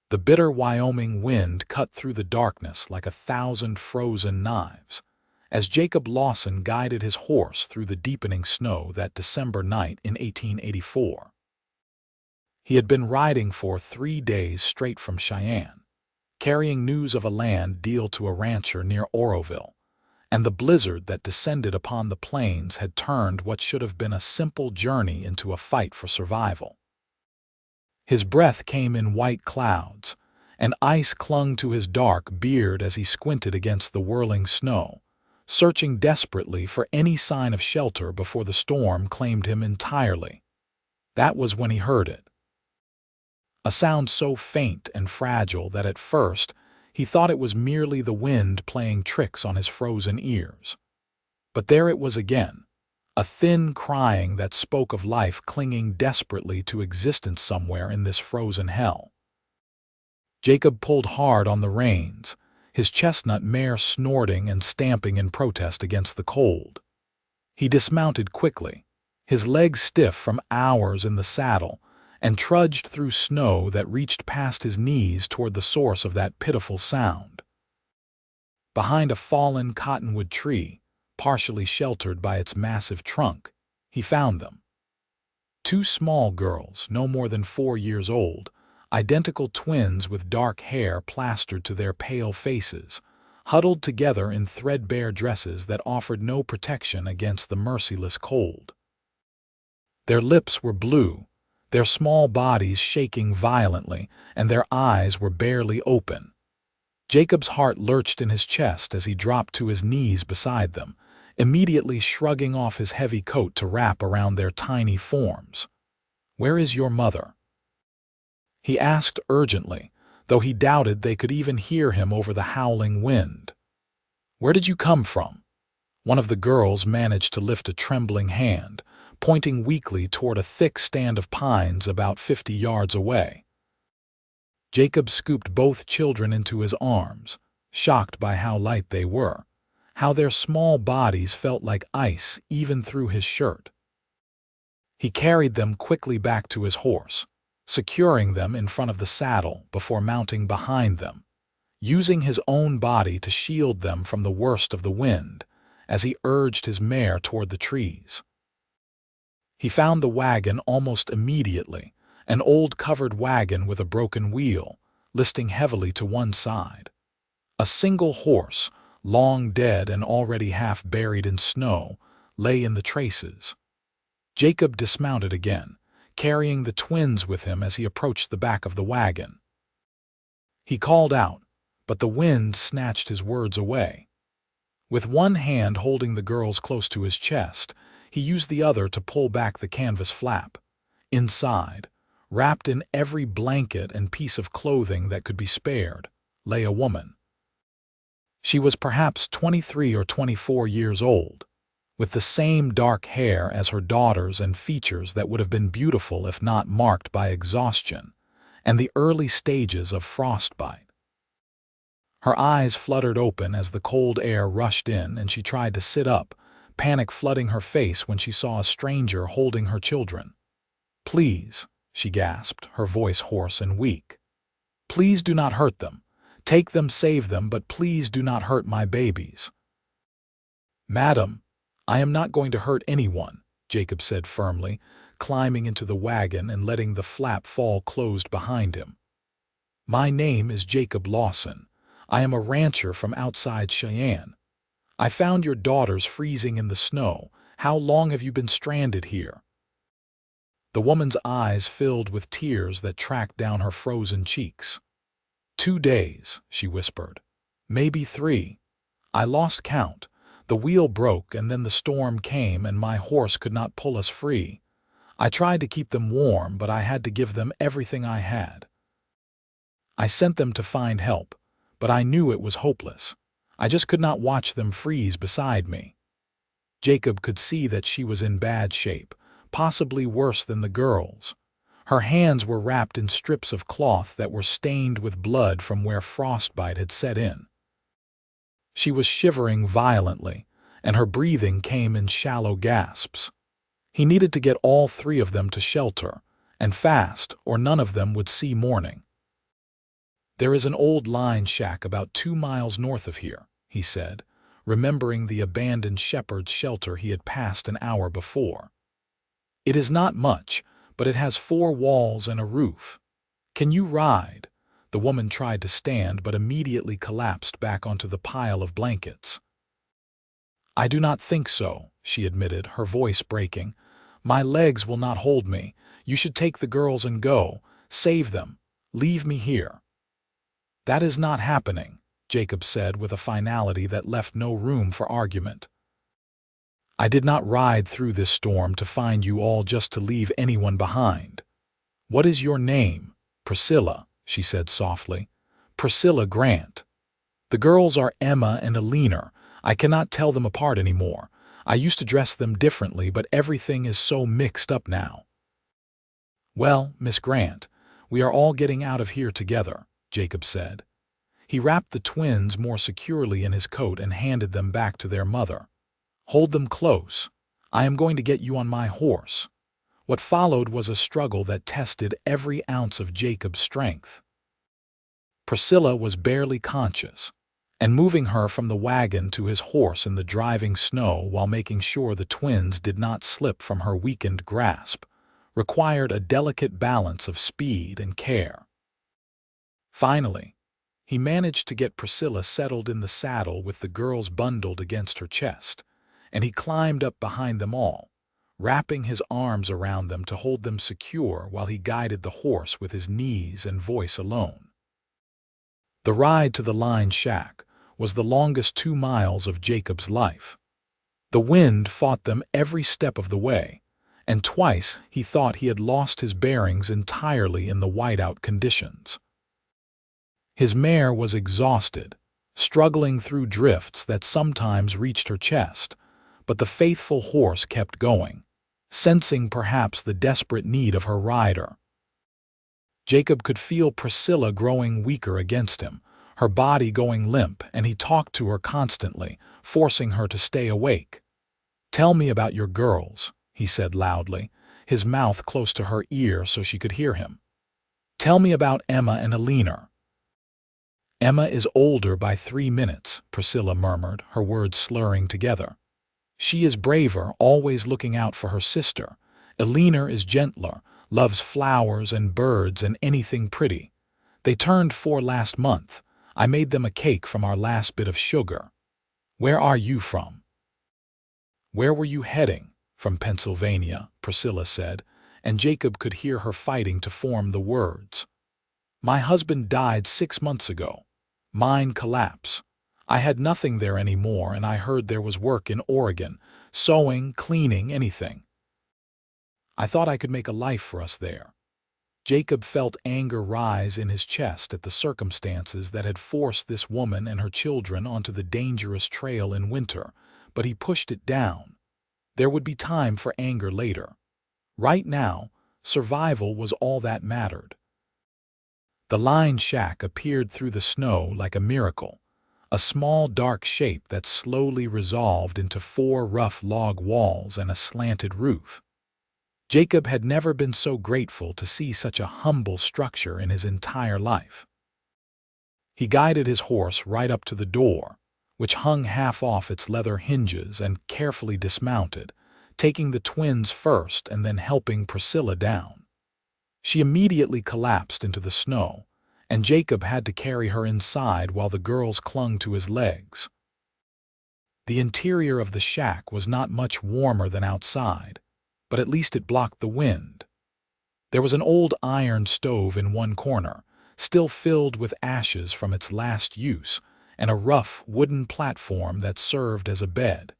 The bitter Wyoming wind cut through the darkness like 1,000 frozen knives as Jacob Lawson guided his horse through the deepening snow that December night in 1884. He had been riding for 3 days straight from Cheyenne, carrying news of a land deal to a rancher near Oroville, and the blizzard that descended upon the plains had turned what should have been a simple journey into a fight for survival. His breath came in white clouds, and ice clung to his dark beard as he squinted against the whirling snow, searching desperately for any sign of shelter before the storm claimed him entirely. That was when he heard it. A sound so faint and fragile that at first he thought it was merely the wind playing tricks on his frozen ears. But there it was again, a thin crying that spoke of life clinging desperately to existence somewhere in this frozen hell. Jacob pulled hard on the reins, his chestnut mare snorting and stamping in protest against the cold. He dismounted quickly, his legs stiff from hours in the saddle, and trudged through snow that reached past his knees toward the source of that pitiful sound. Behind a fallen cottonwood tree, partially sheltered by its massive trunk, he found them. 2 small girls, no more than 4 years old, identical twins with dark hair plastered to their pale faces, huddled together in threadbare dresses that offered no protection against the merciless cold. Their lips were blue, their small bodies shaking violently, and their eyes were barely open. Jacob's heart lurched in his chest as he dropped to his knees beside them, immediately shrugging off his heavy coat to wrap around their tiny forms. "Where is your mother?" he asked urgently, though he doubted they could even hear him over the howling wind. "Where did you come from?" One of the girls managed to lift a trembling hand, pointing weakly toward a thick stand of pines about 50 yards away. Jacob scooped both children into his arms, shocked by how light they were, how their small bodies felt like ice even through his shirt. He carried them quickly back to his horse, securing them in front of the saddle before mounting behind them, using his own body to shield them from the worst of the wind as he urged his mare toward the trees. He found the wagon almost immediately, an old covered wagon with a broken wheel, listing heavily to one side. A single horse, long dead and already half buried in snow, lay in the traces. Jacob dismounted again, carrying the twins with him as he approached the back of the wagon. He called out, but the wind snatched his words away. With one hand holding the girls close to his chest, he used the other to pull back the canvas flap. Inside, wrapped in every blanket and piece of clothing that could be spared, lay a woman. She was perhaps 23 or 24 years old, with the same dark hair as her daughters and features that would have been beautiful if not marked by exhaustion and the early stages of frostbite. Her eyes fluttered open as the cold air rushed in and she tried to sit up, panic flooding her face when she saw a stranger holding her children. "Please," she gasped, her voice hoarse and weak. "Please do not hurt them. Take them, save them, but please do not hurt my babies." "Madam, I am not going to hurt anyone," Jacob said firmly, climbing into the wagon and letting the flap fall closed behind him. "My name is Jacob Lawson. I am a rancher from outside Cheyenne. I found your daughters freezing in the snow. How long have you been stranded here?" The woman's eyes filled with tears that tracked down her frozen cheeks. 2 days, she whispered. "Maybe 3. I lost count. The wheel broke and then the storm came and my horse could not pull us free. I tried to keep them warm, but I had to give them everything I had. I sent them to find help, but I knew it was hopeless. I just could not watch them freeze beside me." Jacob could see that she was in bad shape, possibly worse than the girls. Her hands were wrapped in strips of cloth that were stained with blood from where frostbite had set in. She was shivering violently, and her breathing came in shallow gasps. He needed to get all 3 of them to shelter, and fast, or none of them would see morning. "There is an old line shack about 2 miles north of here," he said, remembering the abandoned shepherd's shelter he had passed an hour before. "It is not much, but it has 4 walls and a roof. Can you ride?" The woman tried to stand but immediately collapsed back onto the pile of blankets. "I do not think so," she admitted, her voice breaking. "My legs will not hold me. You should take the girls and go. Save them. Leave me here." "That is not happening," Jacob said with a finality that left no room for argument. "I did not ride through this storm to find you all just to leave anyone behind." "What is your name?" "Priscilla," she said softly. "Priscilla Grant. The girls are Emma and Alina. I cannot tell them apart anymore. I used to dress them differently, but everything is so mixed up now." "Well, Miss Grant, we are all getting out of here together," Jacob said. He wrapped the twins more securely in his coat and handed them back to their mother. "Hold them close. I am going to get you on my horse." What followed was a struggle that tested every ounce of Jacob's strength. Priscilla was barely conscious, and moving her from the wagon to his horse in the driving snow while making sure the twins did not slip from her weakened grasp required a delicate balance of speed and care. Finally, he managed to get Priscilla settled in the saddle with the girls bundled against her chest, and he climbed up behind them all, wrapping his arms around them to hold them secure while he guided the horse with his knees and voice alone. The ride to the line shack was the longest 2 miles of Jacob's life. The wind fought them every step of the way, and twice he thought he had lost his bearings entirely in the whiteout conditions. His mare was exhausted, struggling through drifts that sometimes reached her chest, but the faithful horse kept going, sensing perhaps the desperate need of her rider. Jacob could feel Priscilla growing weaker against him, her body going limp, and he talked to her constantly, forcing her to stay awake. "Tell me about your girls," he said loudly, his mouth close to her ear so she could hear him. "Tell me about Emma and Alina." "Emma is older by 3 minutes," Priscilla murmured, her words slurring together. "She is braver, always looking out for her sister. Alina is gentler, loves flowers and birds and anything pretty. They turned 4 last month. I made them a cake from our last bit of sugar." "Where are you from?" "Where were you heading?" "From Pennsylvania," Priscilla said, and Jacob could hear her fighting to form the words. "My husband died 6 months ago. Mine collapse. I had nothing there anymore, and I heard there was work in Oregon, sewing, cleaning, anything. I thought I could make a life for us there." Jacob felt anger rise in his chest at the circumstances that had forced this woman and her children onto the dangerous trail in winter, but he pushed it down. There would be time for anger later. Right now, survival was all that mattered. The line shack appeared through the snow like a miracle, a small dark shape that slowly resolved into 4 rough log walls and a slanted roof. Jacob had never been so grateful to see such a humble structure in his entire life. He guided his horse right up to the door, which hung half off its leather hinges, and carefully dismounted, taking the twins first and then helping Priscilla down. She immediately collapsed into the snow, and Jacob had to carry her inside while the girls clung to his legs. The interior of the shack was not much warmer than outside, but at least it blocked the wind. There was an old iron stove in one corner, still filled with ashes from its last use, and a rough wooden platform that served as a bed.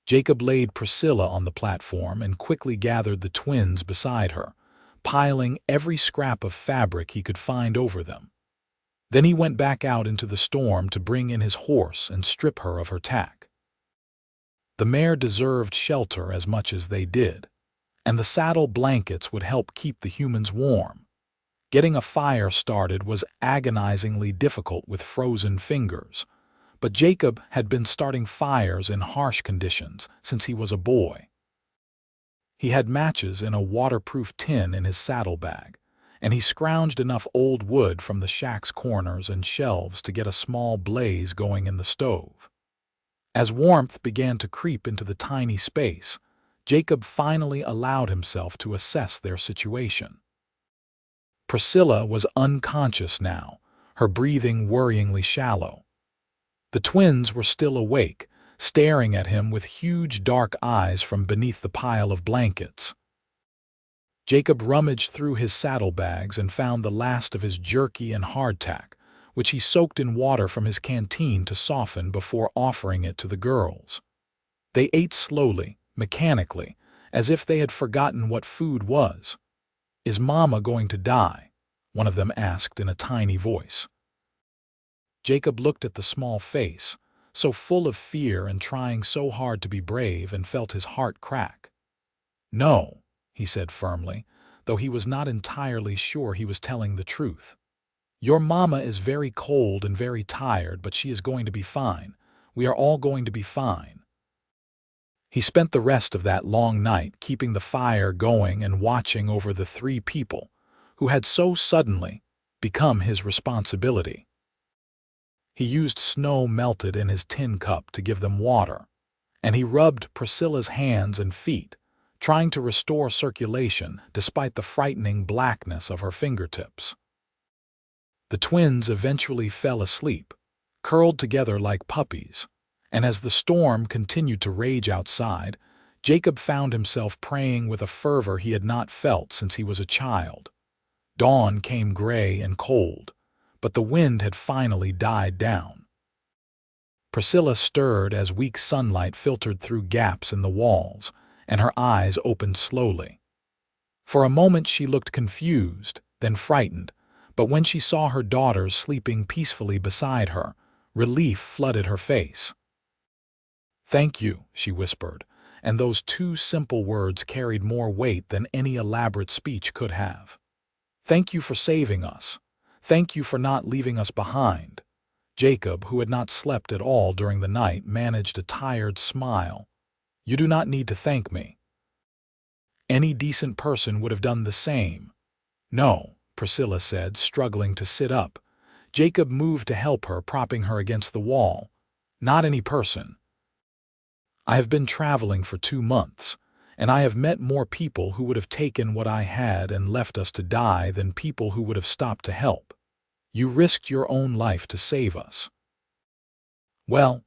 Jacob laid Priscilla on the platform and quickly gathered the twins beside her, piling every scrap of fabric he could find over them. Then he went back out into the storm to bring in his horse and strip her of her tack. The mare deserved shelter as much as they did, and the saddle blankets would help keep the humans warm. Getting a fire started was agonizingly difficult with frozen fingers, but Jacob had been starting fires in harsh conditions since he was a boy. He had matches in a waterproof tin in his saddlebag, and he scrounged enough old wood from the shack's corners and shelves to get a small blaze going in the stove. As warmth began to creep into the tiny space, Jacob finally allowed himself to assess their situation. Priscilla was unconscious now, her breathing worryingly shallow. The twins were still awake, staring at him with huge dark eyes from beneath the pile of blankets. Jacob rummaged through his saddlebags and found the last of his jerky and hardtack, which he soaked in water from his canteen to soften before offering it to the girls. They ate slowly, mechanically, as if they had forgotten what food was. "Is Mama going to die?" one of them asked in a tiny voice. Jacob looked at the small face, so full of fear and trying so hard to be brave, and felt his heart crack. "No," he said firmly, though he was not entirely sure he was telling the truth. "Your Mama is very cold and very tired, but she is going to be fine. We are all going to be fine." He spent the rest of that long night keeping the fire going and watching over the 3 people who had so suddenly become his responsibility. He used snow melted in his tin cup to give them water, and he rubbed Priscilla's hands and feet, trying to restore circulation despite the frightening blackness of her fingertips. The twins eventually fell asleep, curled together like puppies, and as the storm continued to rage outside, Jacob found himself praying with a fervor he had not felt since he was a child. Dawn came gray and cold, but the wind had finally died down. Priscilla stirred as weak sunlight filtered through gaps in the walls, and her eyes opened slowly. For a moment she looked confused, then frightened, but when she saw her daughters sleeping peacefully beside her, relief flooded her face. "Thank you," she whispered, and those 2 simple words carried more weight than any elaborate speech could have. "Thank you for saving us. Thank you for not leaving us behind." Jacob, who had not slept at all during the night, managed a tired smile. "You do not need to thank me. Any decent person would have done the same." "No," Priscilla said, struggling to sit up. Jacob moved to help her, propping her against the wall. "Not any person. I have been traveling for 2 months, and I have met more people who would have taken what I had and left us to die than people who would have stopped to help. You risked your own life to save us." "Well,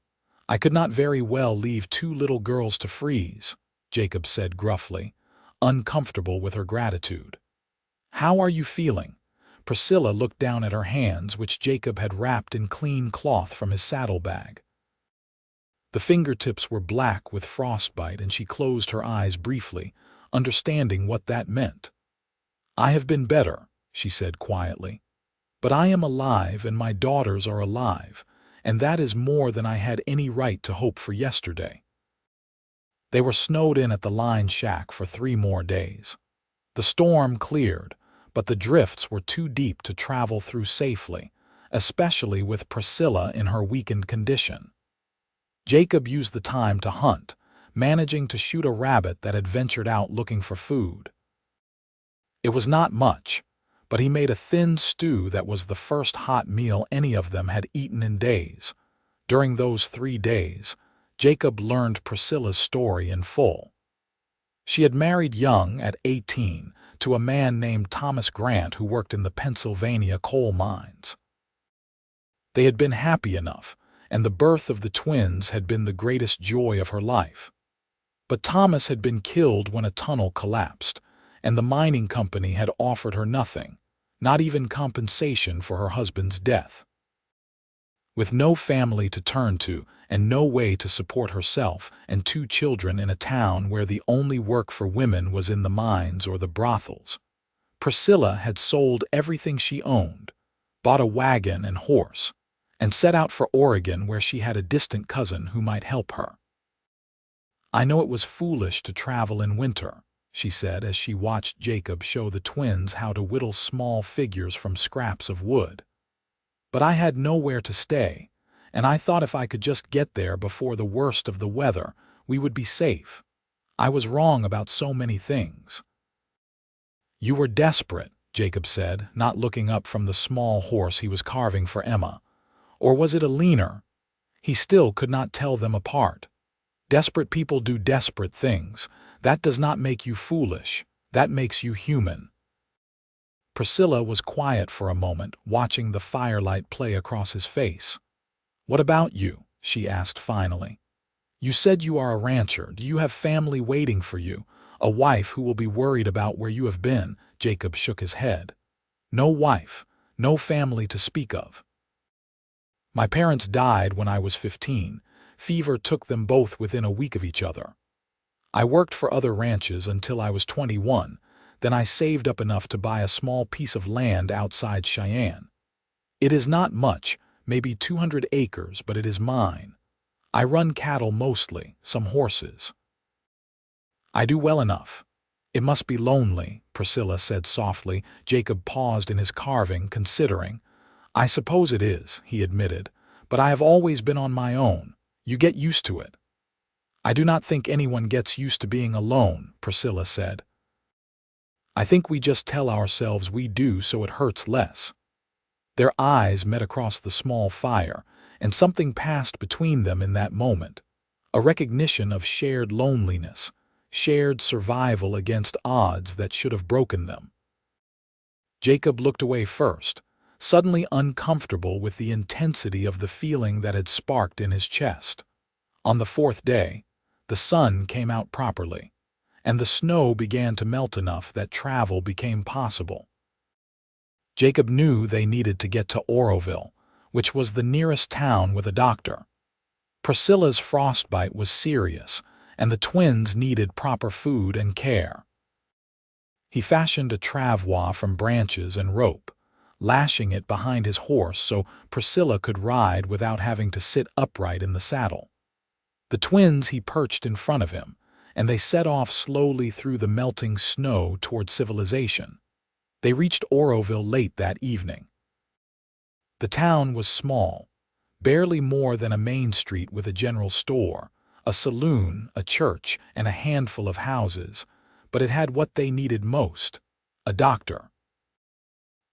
I could not very well leave 2 little girls to freeze," Jacob said gruffly, uncomfortable with her gratitude. "How are you feeling?" Priscilla looked down at her hands, which Jacob had wrapped in clean cloth from his saddlebag. The fingertips were black with frostbite, and she closed her eyes briefly, understanding what that meant. "I have been better," she said quietly. "But I am alive, and my daughters are alive, and that is more than I had any right to hope for yesterday." They were snowed in at the line shack for 3 more days. The storm cleared, but the drifts were too deep to travel through safely, especially with Priscilla in her weakened condition. Jacob used the time to hunt, managing to shoot a rabbit that had ventured out looking for food. It was not much, but he made a thin stew that was the first hot meal any of them had eaten in days. During those 3 days, Jacob learned Priscilla's story in full. She had married young, at 18, to a man named Thomas Grant who worked in the Pennsylvania coal mines. They had been happy enough, and the birth of the twins had been the greatest joy of her life. But Thomas had been killed when a tunnel collapsed, and the mining company had offered her nothing, not even compensation for her husband's death. With no family to turn to and no way to support herself and 2 children in a town where the only work for women was in the mines or the brothels, Priscilla had sold everything she owned, bought a wagon and horse, and set out for Oregon, where she had a distant cousin who might help her. "I know it was foolish to travel in winter," she said as she watched Jacob show the twins how to whittle small figures from scraps of wood. "But I had nowhere to stay, and I thought if I could just get there before the worst of the weather, we would be safe. I was wrong about so many things." "You were desperate," Jacob said, not looking up from the small horse he was carving for Emma. Or was it a leaner? He still could not tell them apart. Desperate people do desperate things. That does not make you foolish. That makes you human. Priscilla was quiet for a moment, watching the firelight play across his face. "What about you?" she asked finally. "You said you are a rancher. Do you have family waiting for you? A wife who will be worried about where you have been?" Jacob shook his head. "No wife, no family to speak of. My parents died when I was 15. Fever took them both within a week of each other. I worked for other ranches until I was 21. Then I saved up enough to buy a small piece of land outside Cheyenne. It is not much, maybe 200 acres, but it is mine. I run cattle mostly, some horses. I do well enough." "It must be lonely," Priscilla said softly. Jacob paused in his carving, considering. "I suppose it is," he admitted, "but I have always been on my own. You get used to it." "I do not think anyone gets used to being alone," Priscilla said. "I think we just tell ourselves we do so it hurts less." Their eyes met across the small fire, and something passed between them in that moment. A recognition of shared loneliness, shared survival against odds that should have broken them. Jacob looked away first, suddenly uncomfortable with the intensity of the feeling that had sparked in his chest. On the fourth day, the sun came out properly, and the snow began to melt enough that travel became possible. Jacob knew they needed to get to Oroville, which was the nearest town with a doctor. Priscilla's frostbite was serious, and the twins needed proper food and care. He fashioned a travois from branches and rope, lashing it behind his horse so Priscilla could ride without having to sit upright in the saddle. The twins he perched in front of him, and they set off slowly through the melting snow toward civilization. They reached Oroville late that evening. The town was small, barely more than a main street with a general store, a saloon, a church, and a handful of houses, but it had what they needed most: a doctor.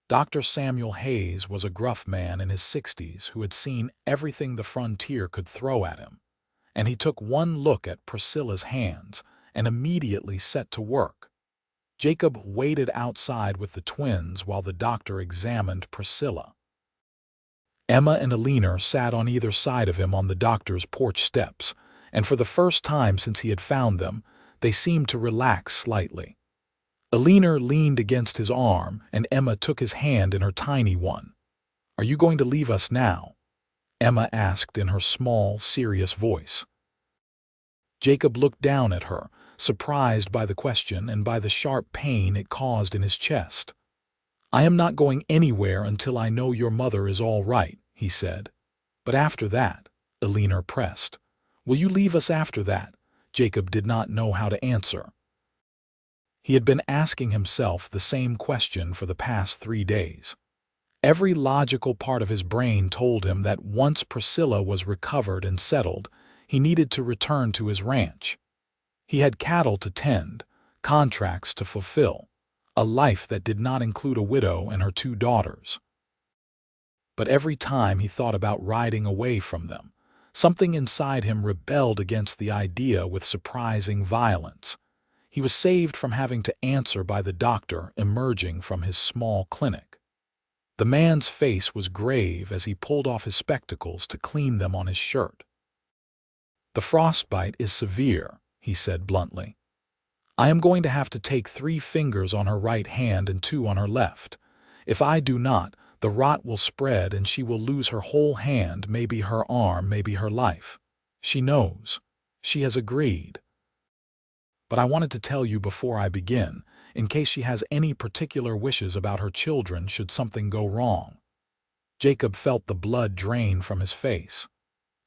Dr. Samuel Hayes was a gruff man in his 60s who had seen everything the frontier could throw at him, and he took one look at Priscilla's hands and immediately set to work. Jacob waited outside with the twins while the doctor examined Priscilla. Emma and Alina sat on either side of him on the doctor's porch steps, and for the first time since he had found them, they seemed to relax slightly. Alina leaned against his arm, and Emma took his hand in her tiny one. "Are you going to leave us now?" Emma asked in her small, serious voice. Jacob looked down at her, surprised by the question and by the sharp pain it caused in his chest. "I am not going anywhere until I know your mother is all right," he said. "But after that," Alina pressed. "Will you leave us after that?" Jacob did not know how to answer. He had been asking himself the same question for the past 3 days. Every logical part of his brain told him that once Priscilla was recovered and settled, he needed to return to his ranch. He had cattle to tend, contracts to fulfill, a life that did not include a widow and her 2 daughters. But every time he thought about riding away from them, something inside him rebelled against the idea with surprising violence. He was saved from having to answer by the doctor emerging from his small clinic. The man's face was grave as he pulled off his spectacles to clean them on his shirt. "The frostbite is severe," he said bluntly. "I am going to have to take 3 fingers on her right hand and 2 on her left. If I do not, the rot will spread and she will lose her whole hand, maybe her arm, maybe her life. She knows. She has agreed. But I wanted to tell you before I begin, in case she has any particular wishes about her children should something go wrong." Jacob felt the blood drain from his face.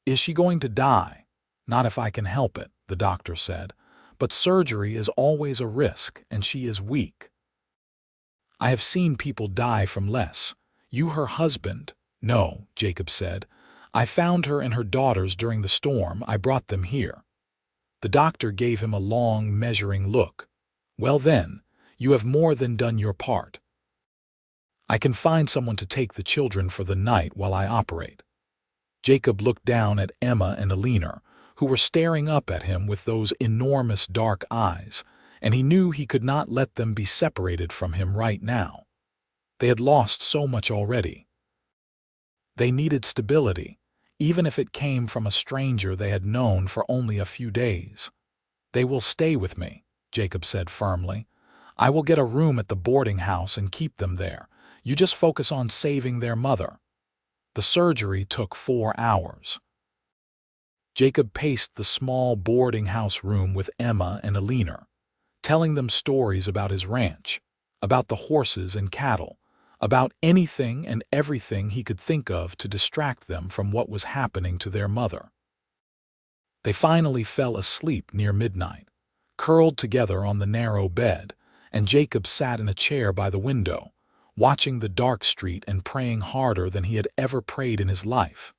"Is she going to die?" "Not if I can help it," the doctor said. "But surgery is always a risk, and she is weak." "I have seen people die from less. You her husband?" "No," Jacob said. "I found her and her daughters during the storm. I brought them here." The doctor gave him a long, measuring look. "Well then, you have more than done your part. I can find someone to take the children for the night while I operate." Jacob looked down at Emma and Alina, who were staring up at him with those enormous dark eyes, and he knew he could not let them be separated from him right now. They had lost so much already. They needed stability, even if it came from a stranger they had known for only a few days. "They will stay with me," Jacob said firmly. "I will get a room at the boarding house and keep them there. You just focus on saving their mother." The surgery took 4 hours. Jacob paced the small boarding house room with Emma and Alina, telling them stories about his ranch, about the horses and cattle, about anything and everything he could think of to distract them from what was happening to their mother. They finally fell asleep near midnight, curled together on the narrow bed, and Jacob sat in a chair by the window, watching the dark street and praying harder than he had ever prayed in his life.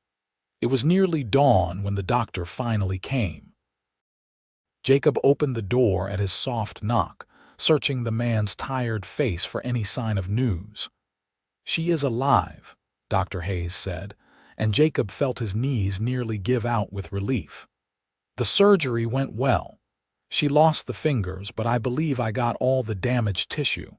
It was nearly dawn when the doctor finally came. Jacob opened the door at his soft knock, searching the man's tired face for any sign of news. "She is alive," Dr. Hayes said, and Jacob felt his knees nearly give out with relief. "The surgery went well. She lost the fingers, but I believe I got all the damaged tissue.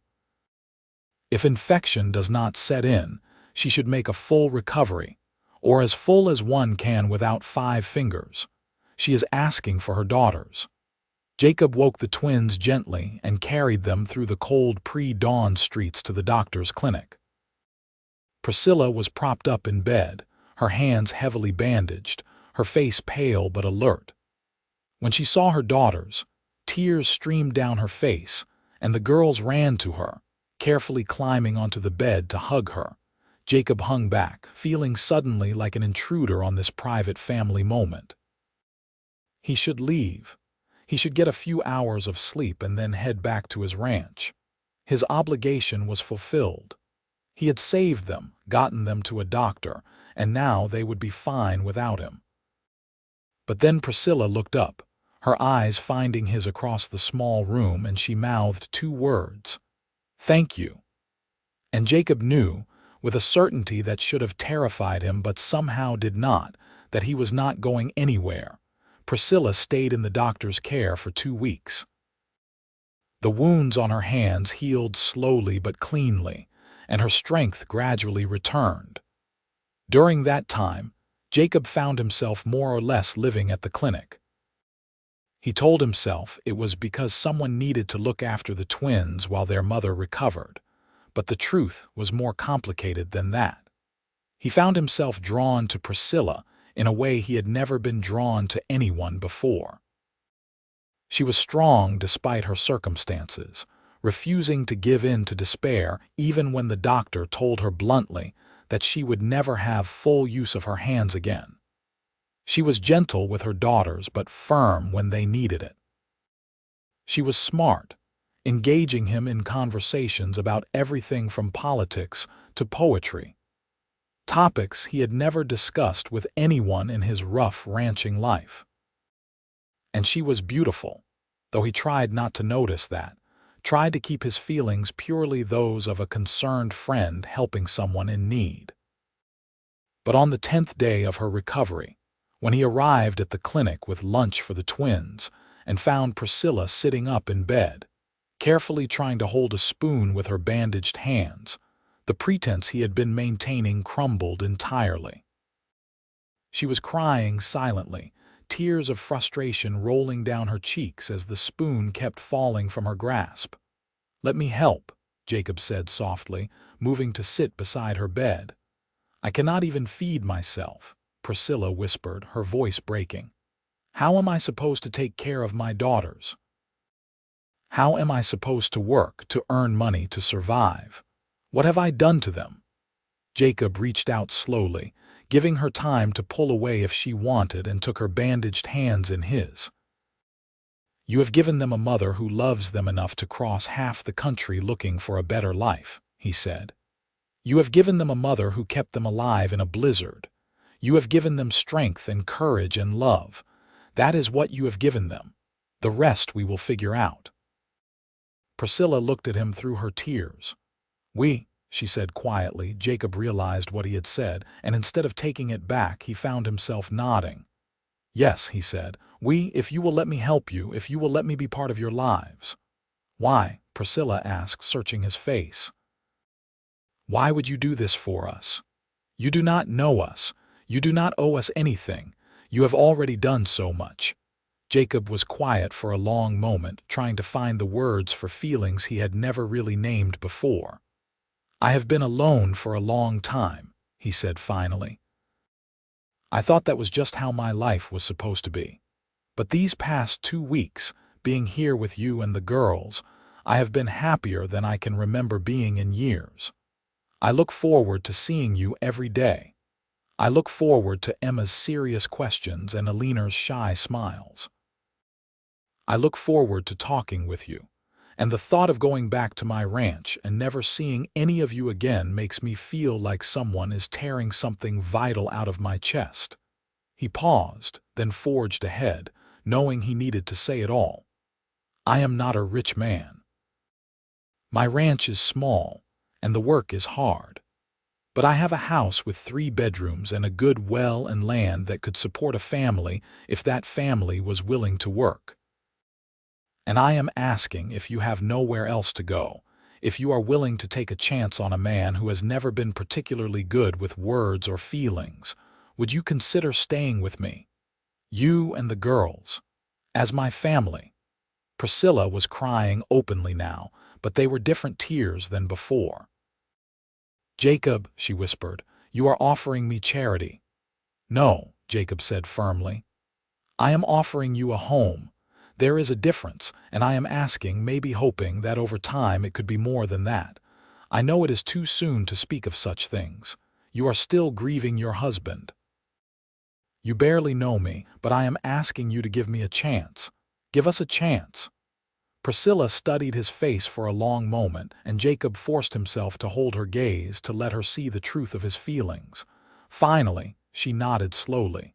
If infection does not set in, she should make a full recovery, or as full as one can without 5 fingers. She is asking for her daughters." Jacob woke the twins gently and carried them through the cold pre-dawn streets to the doctor's clinic. Priscilla was propped up in bed, her hands heavily bandaged, her face pale but alert. When she saw her daughters, tears streamed down her face, and the girls ran to her, carefully climbing onto the bed to hug her. Jacob hung back, feeling suddenly like an intruder on this private family moment. He should leave. He should get a few hours of sleep and then head back to his ranch. His obligation was fulfilled. He had saved them, gotten them to a doctor, and now they would be fine without him. But then Priscilla looked up, her eyes finding his across the small room, and she mouthed 2 words. "Thank you." And Jacob knew, with a certainty that should have terrified him but somehow did not, that he was not going anywhere. Priscilla stayed in the doctor's care for 2 weeks. The wounds on her hands healed slowly but cleanly, and her strength gradually returned. During that time, Jacob found himself more or less living at the clinic. He told himself it was because someone needed to look after the twins while their mother recovered, but the truth was more complicated than that. He found himself drawn to Priscilla in a way he had never been drawn to anyone before. She was strong despite her circumstances, refusing to give in to despair even when the doctor told her bluntly that she would never have full use of her hands again. She was gentle with her daughters but firm when they needed it. She was smart, engaging him in conversations about everything from politics to poetry, topics he had never discussed with anyone in his rough ranching life. And she was beautiful, though he tried not to notice that, tried to keep his feelings purely those of a concerned friend helping someone in need. But on the 10th day of her recovery, when he arrived at the clinic with lunch for the twins and found Priscilla sitting up in bed, carefully trying to hold a spoon with her bandaged hands, the pretense he had been maintaining crumbled entirely. She was crying silently, tears of frustration rolling down her cheeks as the spoon kept falling from her grasp. "Let me help," Jacob said softly, moving to sit beside her bed. "I cannot even feed myself," Priscilla whispered, her voice breaking. "How am I supposed to take care of my daughters? How am I supposed to work, to earn money, to survive? What have I done to them?" Jacob reached out slowly, giving her time to pull away if she wanted, and took her bandaged hands in his. "You have given them a mother who loves them enough to cross half the country looking for a better life," he said. "You have given them a mother who kept them alive in a blizzard. You have given them strength and courage and love. That is what you have given them. The rest we will figure out." Priscilla looked at him through her tears. she said quietly. Jacob realized what he had said, and instead of taking it back, he found himself nodding. Yes, he said, if you will let me help you, if you will let me be part of your lives. Why? Priscilla asked, searching his face. Why would you do this for us? You do not know us. You do not owe us anything. You have already done so much. Jacob was quiet for a long moment, trying to find the words for feelings he had never really named before. I have been alone for a long time, he said finally. I thought that was just how my life was supposed to be. But these past 2 weeks, being here with you and the girls, I have been happier than I can remember being in years. I look forward to seeing you every day. I look forward to Emma's serious questions and Alina's shy smiles. I look forward to talking with you. And the thought of going back to my ranch and never seeing any of you again makes me feel like someone is tearing something vital out of my chest. He paused, then forged ahead, knowing he needed to say it all. I am not a rich man. My ranch is small, and the work is hard. But I have a house with 3 bedrooms and a good well and land that could support a family if that family was willing to work. And I am asking if you have nowhere else to go, if you are willing to take a chance on a man who has never been particularly good with words or feelings, would you consider staying with me? You and the girls, as my family. Priscilla was crying openly now, but they were different tears than before. Jacob, she whispered, you are offering me charity. No, Jacob said firmly. I am offering you a home. There is a difference, and I am asking, maybe hoping that over time it could be more than that. I know it is too soon to speak of such things. You are still grieving your husband. You barely know me, but I am asking you to give me a chance. Give us a chance. Priscilla studied his face for a long moment, and Jacob forced himself to hold her gaze to let her see the truth of his feelings. Finally, she nodded slowly.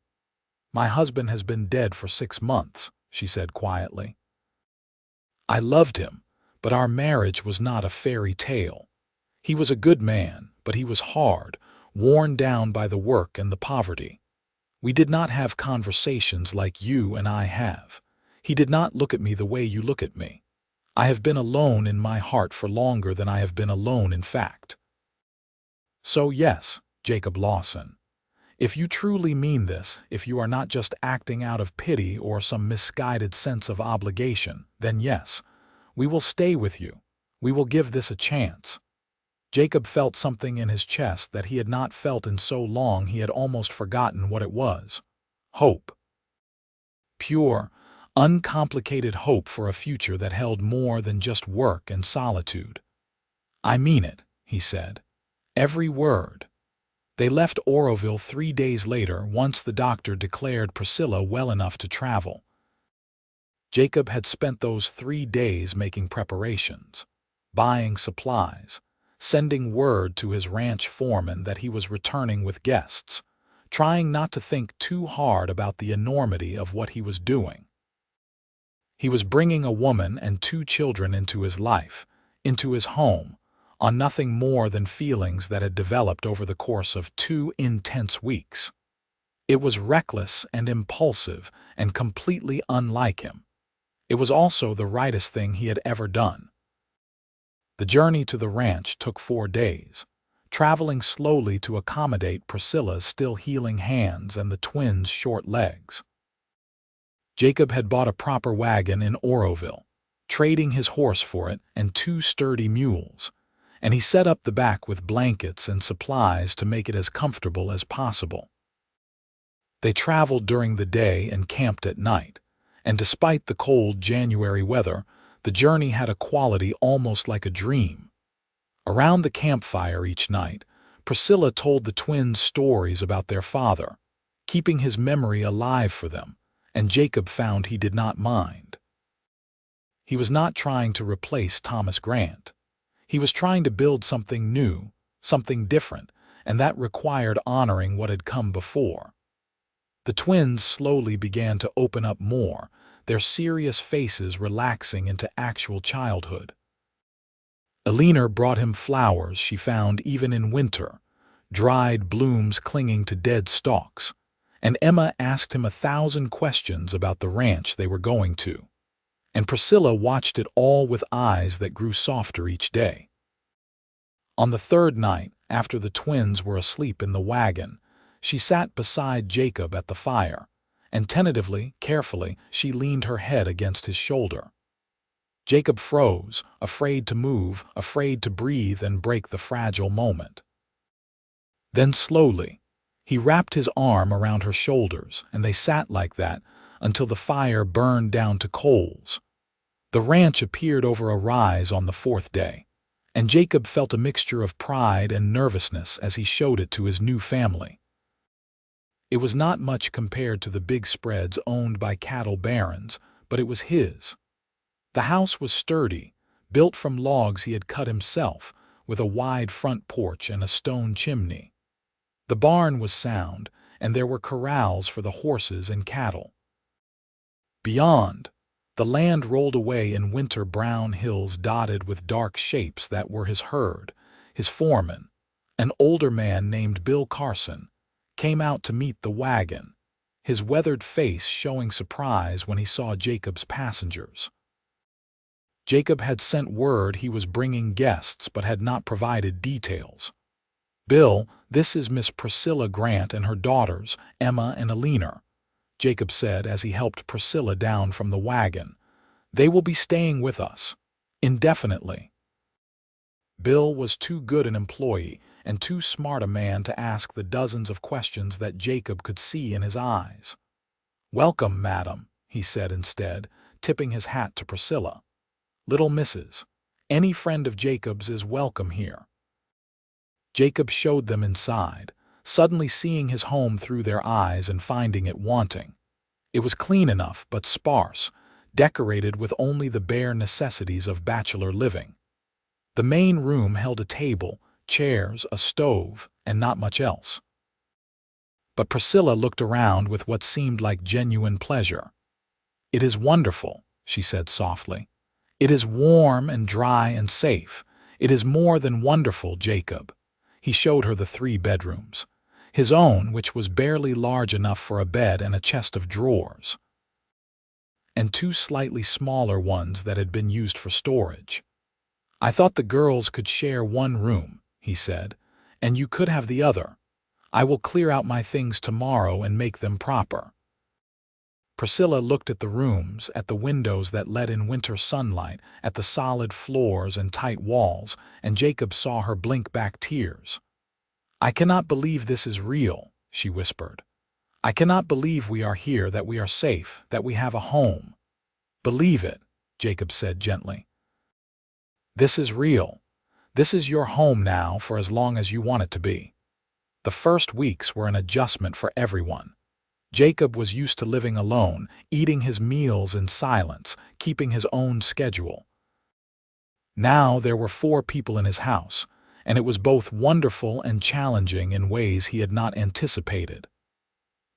My husband has been dead for 6 months, she said quietly. I loved him, but our marriage was not a fairy tale. He was a good man, but he was hard, worn down by the work and the poverty. We did not have conversations like you and I have. He did not look at me the way you look at me. I have been alone in my heart for longer than I have been alone in fact. So yes, Jacob Lawson, if you truly mean this, if you are not just acting out of pity or some misguided sense of obligation, then yes, we will stay with you. We will give this a chance. Jacob felt something in his chest that he had not felt in so long he had almost forgotten what it was. Hope. Pure, uncomplicated hope for a future that held more than just work and solitude. I mean it, he said. Every word. They left Oroville 3 days later once the doctor declared Priscilla well enough to travel. Jacob had spent those 3 days making preparations, buying supplies, sending word to his ranch foreman that he was returning with guests, trying not to think too hard about the enormity of what he was doing. He was bringing a woman and 2 children into his life, into his home, on nothing more than feelings that had developed over the course of 2 intense weeks. It was reckless and impulsive and completely unlike him. It was also the rightest thing he had ever done. The journey to the ranch took 4 days, traveling slowly to accommodate Priscilla's still healing hands and the twins' short legs. Jacob had bought a proper wagon in Oroville, trading his horse for it and 2 sturdy mules, and he set up the back with blankets and supplies to make it as comfortable as possible. They traveled during the day and camped at night, and despite the cold January weather, the journey had a quality almost like a dream. Around the campfire each night, Priscilla told the twins stories about their father, keeping his memory alive for them, and Jacob found he did not mind. He was not trying to replace Thomas Grant. He was trying to build something new, something different, and that required honoring what had come before. The twins slowly began to open up more, their serious faces relaxing into actual childhood. Eleanor brought him flowers she found even in winter, dried blooms clinging to dead stalks, and Emma asked him 1,000 questions about the ranch they were going to. And Priscilla watched it all with eyes that grew softer each day. On the third night, after the twins were asleep in the wagon, she sat beside Jacob at the fire, and tentatively, carefully, she leaned her head against his shoulder. Jacob froze, afraid to move, afraid to breathe and break the fragile moment. Then slowly, he wrapped his arm around her shoulders, and they sat like that until the fire burned down to coals. The ranch appeared over a rise on the fourth day, and Jacob felt a mixture of pride and nervousness as he showed it to his new family. It was not much compared to the big spreads owned by cattle barons, but it was his. The house was sturdy, built from logs he had cut himself, with a wide front porch and a stone chimney. The barn was sound, and there were corrals for the horses and cattle. Beyond, the land rolled away in winter brown hills dotted with dark shapes that were his herd. His foreman, an older man named Bill Carson, came out to meet the wagon, his weathered face showing surprise when he saw Jacob's passengers. Jacob had sent word he was bringing guests but had not provided details. "Bill, this is Miss Priscilla Grant and her daughters, Emma and Eleanor," Jacob said as he helped Priscilla down from the wagon. "They will be staying with us, indefinitely." Bill was too good an employee and too smart a man to ask the dozens of questions that Jacob could see in his eyes. "Welcome, madam," he said instead, tipping his hat to Priscilla. "Little Mrs. Any friend of Jacob's is welcome here." Jacob showed them inside, suddenly seeing his home through their eyes and finding it wanting. It was clean enough but sparse, decorated with only the bare necessities of bachelor living. The main room held a table, chairs, a stove, and not much else. But Priscilla looked around with what seemed like genuine pleasure. "It is wonderful," she said softly. "It is warm and dry and safe. It is more than wonderful, Jacob." He showed her the 3 bedrooms, his own, which was barely large enough for a bed and a chest of drawers, and 2 slightly smaller ones that had been used for storage. "I thought the girls could share 1 room," he said, "and you could have the other. I will clear out my things tomorrow and make them proper." Priscilla looked at the rooms, at the windows that let in winter sunlight, at the solid floors and tight walls, and Jacob saw her blink back tears. "I cannot believe this is real," she whispered. "I cannot believe we are here, that we are safe, that we have a home." "Believe it," Jacob said gently. "This is real. This is your home now for as long as you want it to be." The first weeks were an adjustment for everyone. Jacob was used to living alone, eating his meals in silence, keeping his own schedule. Now there were 4 people in his house, and it was both wonderful and challenging in ways he had not anticipated.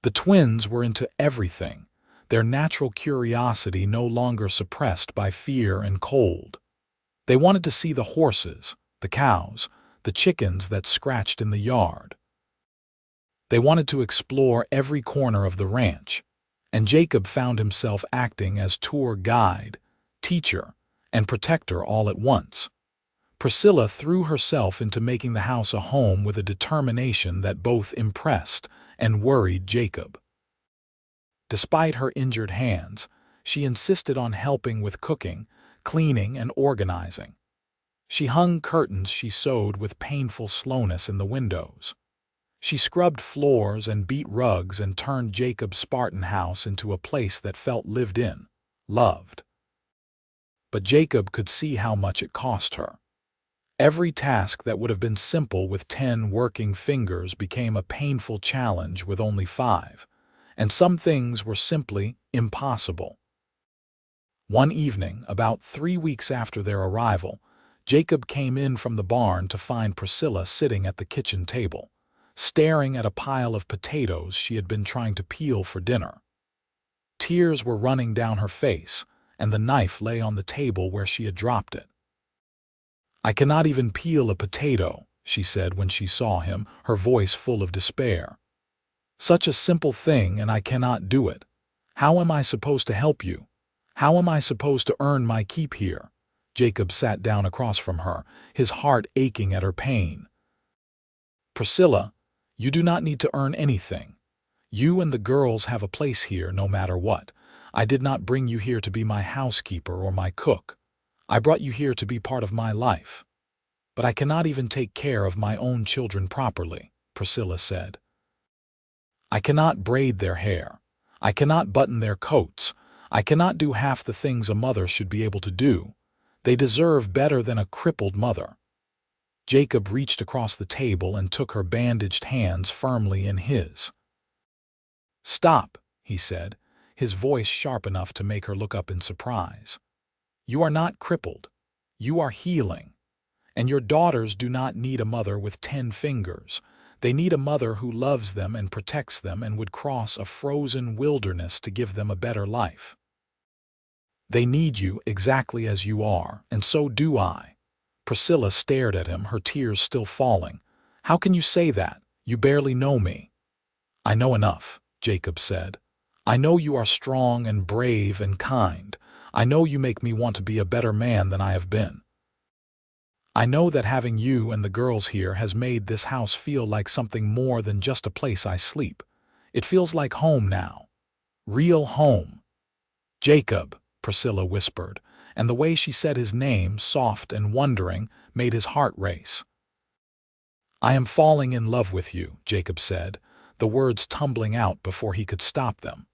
The twins were into everything, their natural curiosity no longer suppressed by fear and cold. They wanted to see the horses, the cows, the chickens that scratched in the yard. They wanted to explore every corner of the ranch, and Jacob found himself acting as tour guide, teacher, and protector all at once. Priscilla threw herself into making the house a home with a determination that both impressed and worried Jacob. Despite her injured hands, she insisted on helping with cooking, cleaning, and organizing. She hung curtains she sewed with painful slowness in the windows. She scrubbed floors and beat rugs and turned Jacob's Spartan house into a place that felt lived in, loved. But Jacob could see how much it cost her. Every task that would have been simple with 10 working fingers became a painful challenge with only 5, and some things were simply impossible. One evening, about 3 weeks after their arrival, Jacob came in from the barn to find Priscilla sitting at the kitchen table, staring at a pile of potatoes she had been trying to peel for dinner. Tears were running down her face, and the knife lay on the table where she had dropped it. I cannot even peel a potato, she said when she saw him, her voice full of despair. Such a simple thing, and I cannot do it. How am I supposed to help you? How am I supposed to earn my keep here? Jacob sat down across from her, his heart aching at her pain. Priscilla, you do not need to earn anything. You and the girls have a place here no matter what. I did not bring you here to be my housekeeper or my cook. I brought you here to be part of my life. But I cannot even take care of my own children properly, Priscilla said. I cannot braid their hair. I cannot button their coats. I cannot do half the things a mother should be able to do. They deserve better than a crippled mother. Jacob reached across the table and took her bandaged hands firmly in his. Stop, he said, his voice sharp enough to make her look up in surprise. You are not crippled. You are healing. And your daughters do not need a mother with 10 fingers. They need a mother who loves them and protects them and would cross a frozen wilderness to give them a better life. They need you exactly as you are, and so do I. Priscilla stared at him, her tears still falling. How can you say that? You barely know me. I know enough, Jacob said. I know you are strong and brave and kind. I know you make me want to be a better man than I have been. I know that having you and the girls here has made this house feel like something more than just a place I sleep. It feels like home now. Real home. Jacob, Priscilla whispered, and the way she said his name, soft and wondering, made his heart race. I am falling in love with you, Jacob said, the words tumbling out before he could stop them.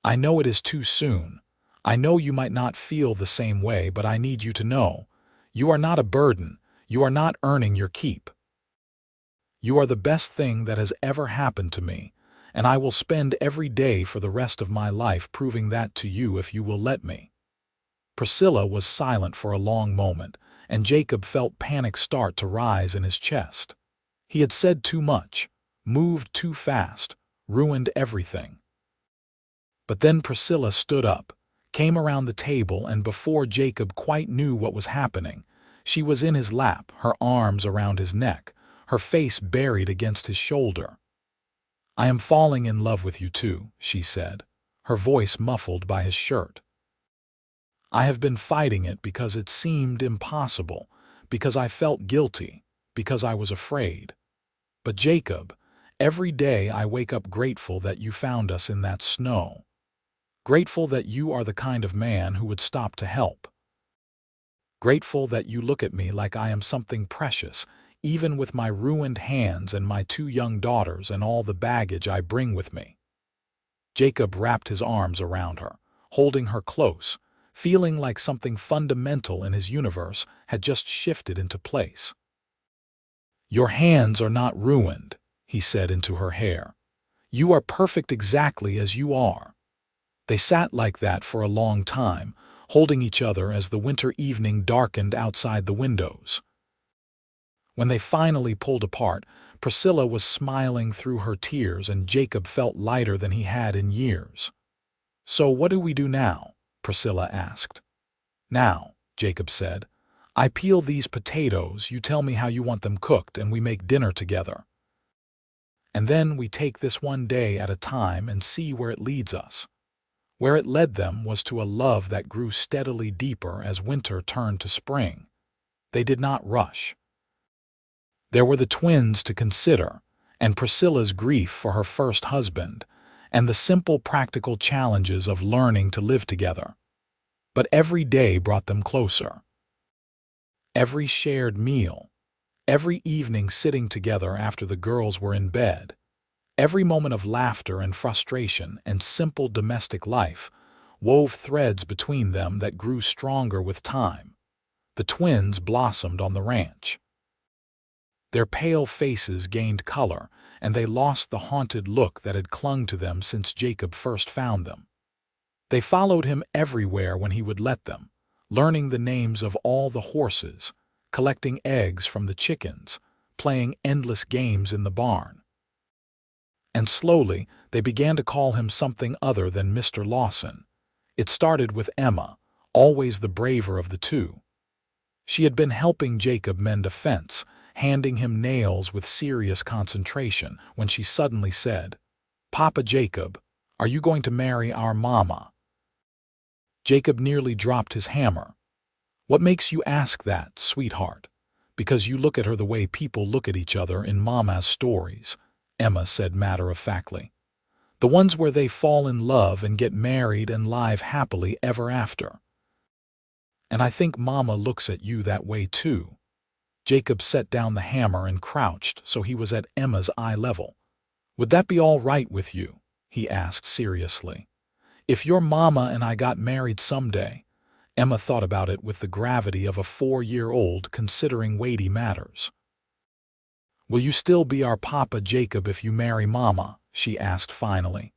I know it is too soon. I know you might not feel the same way, but I need you to know. You are not a burden. You are not earning your keep. You are the best thing that has ever happened to me, and I will spend every day for the rest of my life proving that to you if you will let me. Priscilla was silent for a long moment, and Jacob felt panic start to rise in his chest. He had said too much, moved too fast, ruined everything. But then Priscilla stood up, came around the table, and before Jacob quite knew what was happening, she was in his lap, her arms around his neck, her face buried against his shoulder. I am falling in love with you too, she said, her voice muffled by his shirt. I have been fighting it because it seemed impossible, because I felt guilty, because I was afraid. But Jacob, every day I wake up grateful that you found us in that snow. Grateful that you are the kind of man who would stop to help. Grateful that you look at me like I am something precious, even with my ruined hands and my 2 young daughters and all the baggage I bring with me. Jacob wrapped his arms around her, holding her close, feeling like something fundamental in his universe had just shifted into place. Your hands are not ruined, he said into her hair. You are perfect exactly as you are. They sat like that for a long time, holding each other as the winter evening darkened outside the windows. When they finally pulled apart, Priscilla was smiling through her tears and Jacob felt lighter than he had in years. So what do we do now? Priscilla asked. Now, Jacob said, I peel these potatoes, you tell me how you want them cooked, and we make dinner together. And then we take this one day at a time and see where it leads us. Where it led them was to a love that grew steadily deeper as winter turned to spring. They did not rush. There were the twins to consider, and Priscilla's grief for her first husband, and the simple practical challenges of learning to live together. But every day brought them closer. Every shared meal, every evening sitting together after the girls were in bed, every moment of laughter and frustration and simple domestic life wove threads between them that grew stronger with time. The twins blossomed on the ranch. Their pale faces gained color, and they lost the haunted look that had clung to them since Jacob first found them. They followed him everywhere when he would let them, learning the names of all the horses, collecting eggs from the chickens, playing endless games in the barn. And slowly, they began to call him something other than Mr. Lawson. It started with Emma, always the braver of the two. She had been helping Jacob mend a fence, handing him nails with serious concentration, when she suddenly said, "Papa Jacob, are you going to marry our mama?" Jacob nearly dropped his hammer. "What makes you ask that, sweetheart?" "Because you look at her the way people look at each other in Mama's stories," Emma said matter-of-factly. "The ones where they fall in love and get married and live happily ever after. And I think Mama looks at you that way too." Jacob set down the hammer and crouched so he was at Emma's eye level. "Would that be all right with you?" he asked seriously. "If your mama and I got married someday." Emma thought about it with the gravity of a 4-year-old considering weighty matters. "Will you still be our Papa Jacob if you marry Mama?" she asked finally.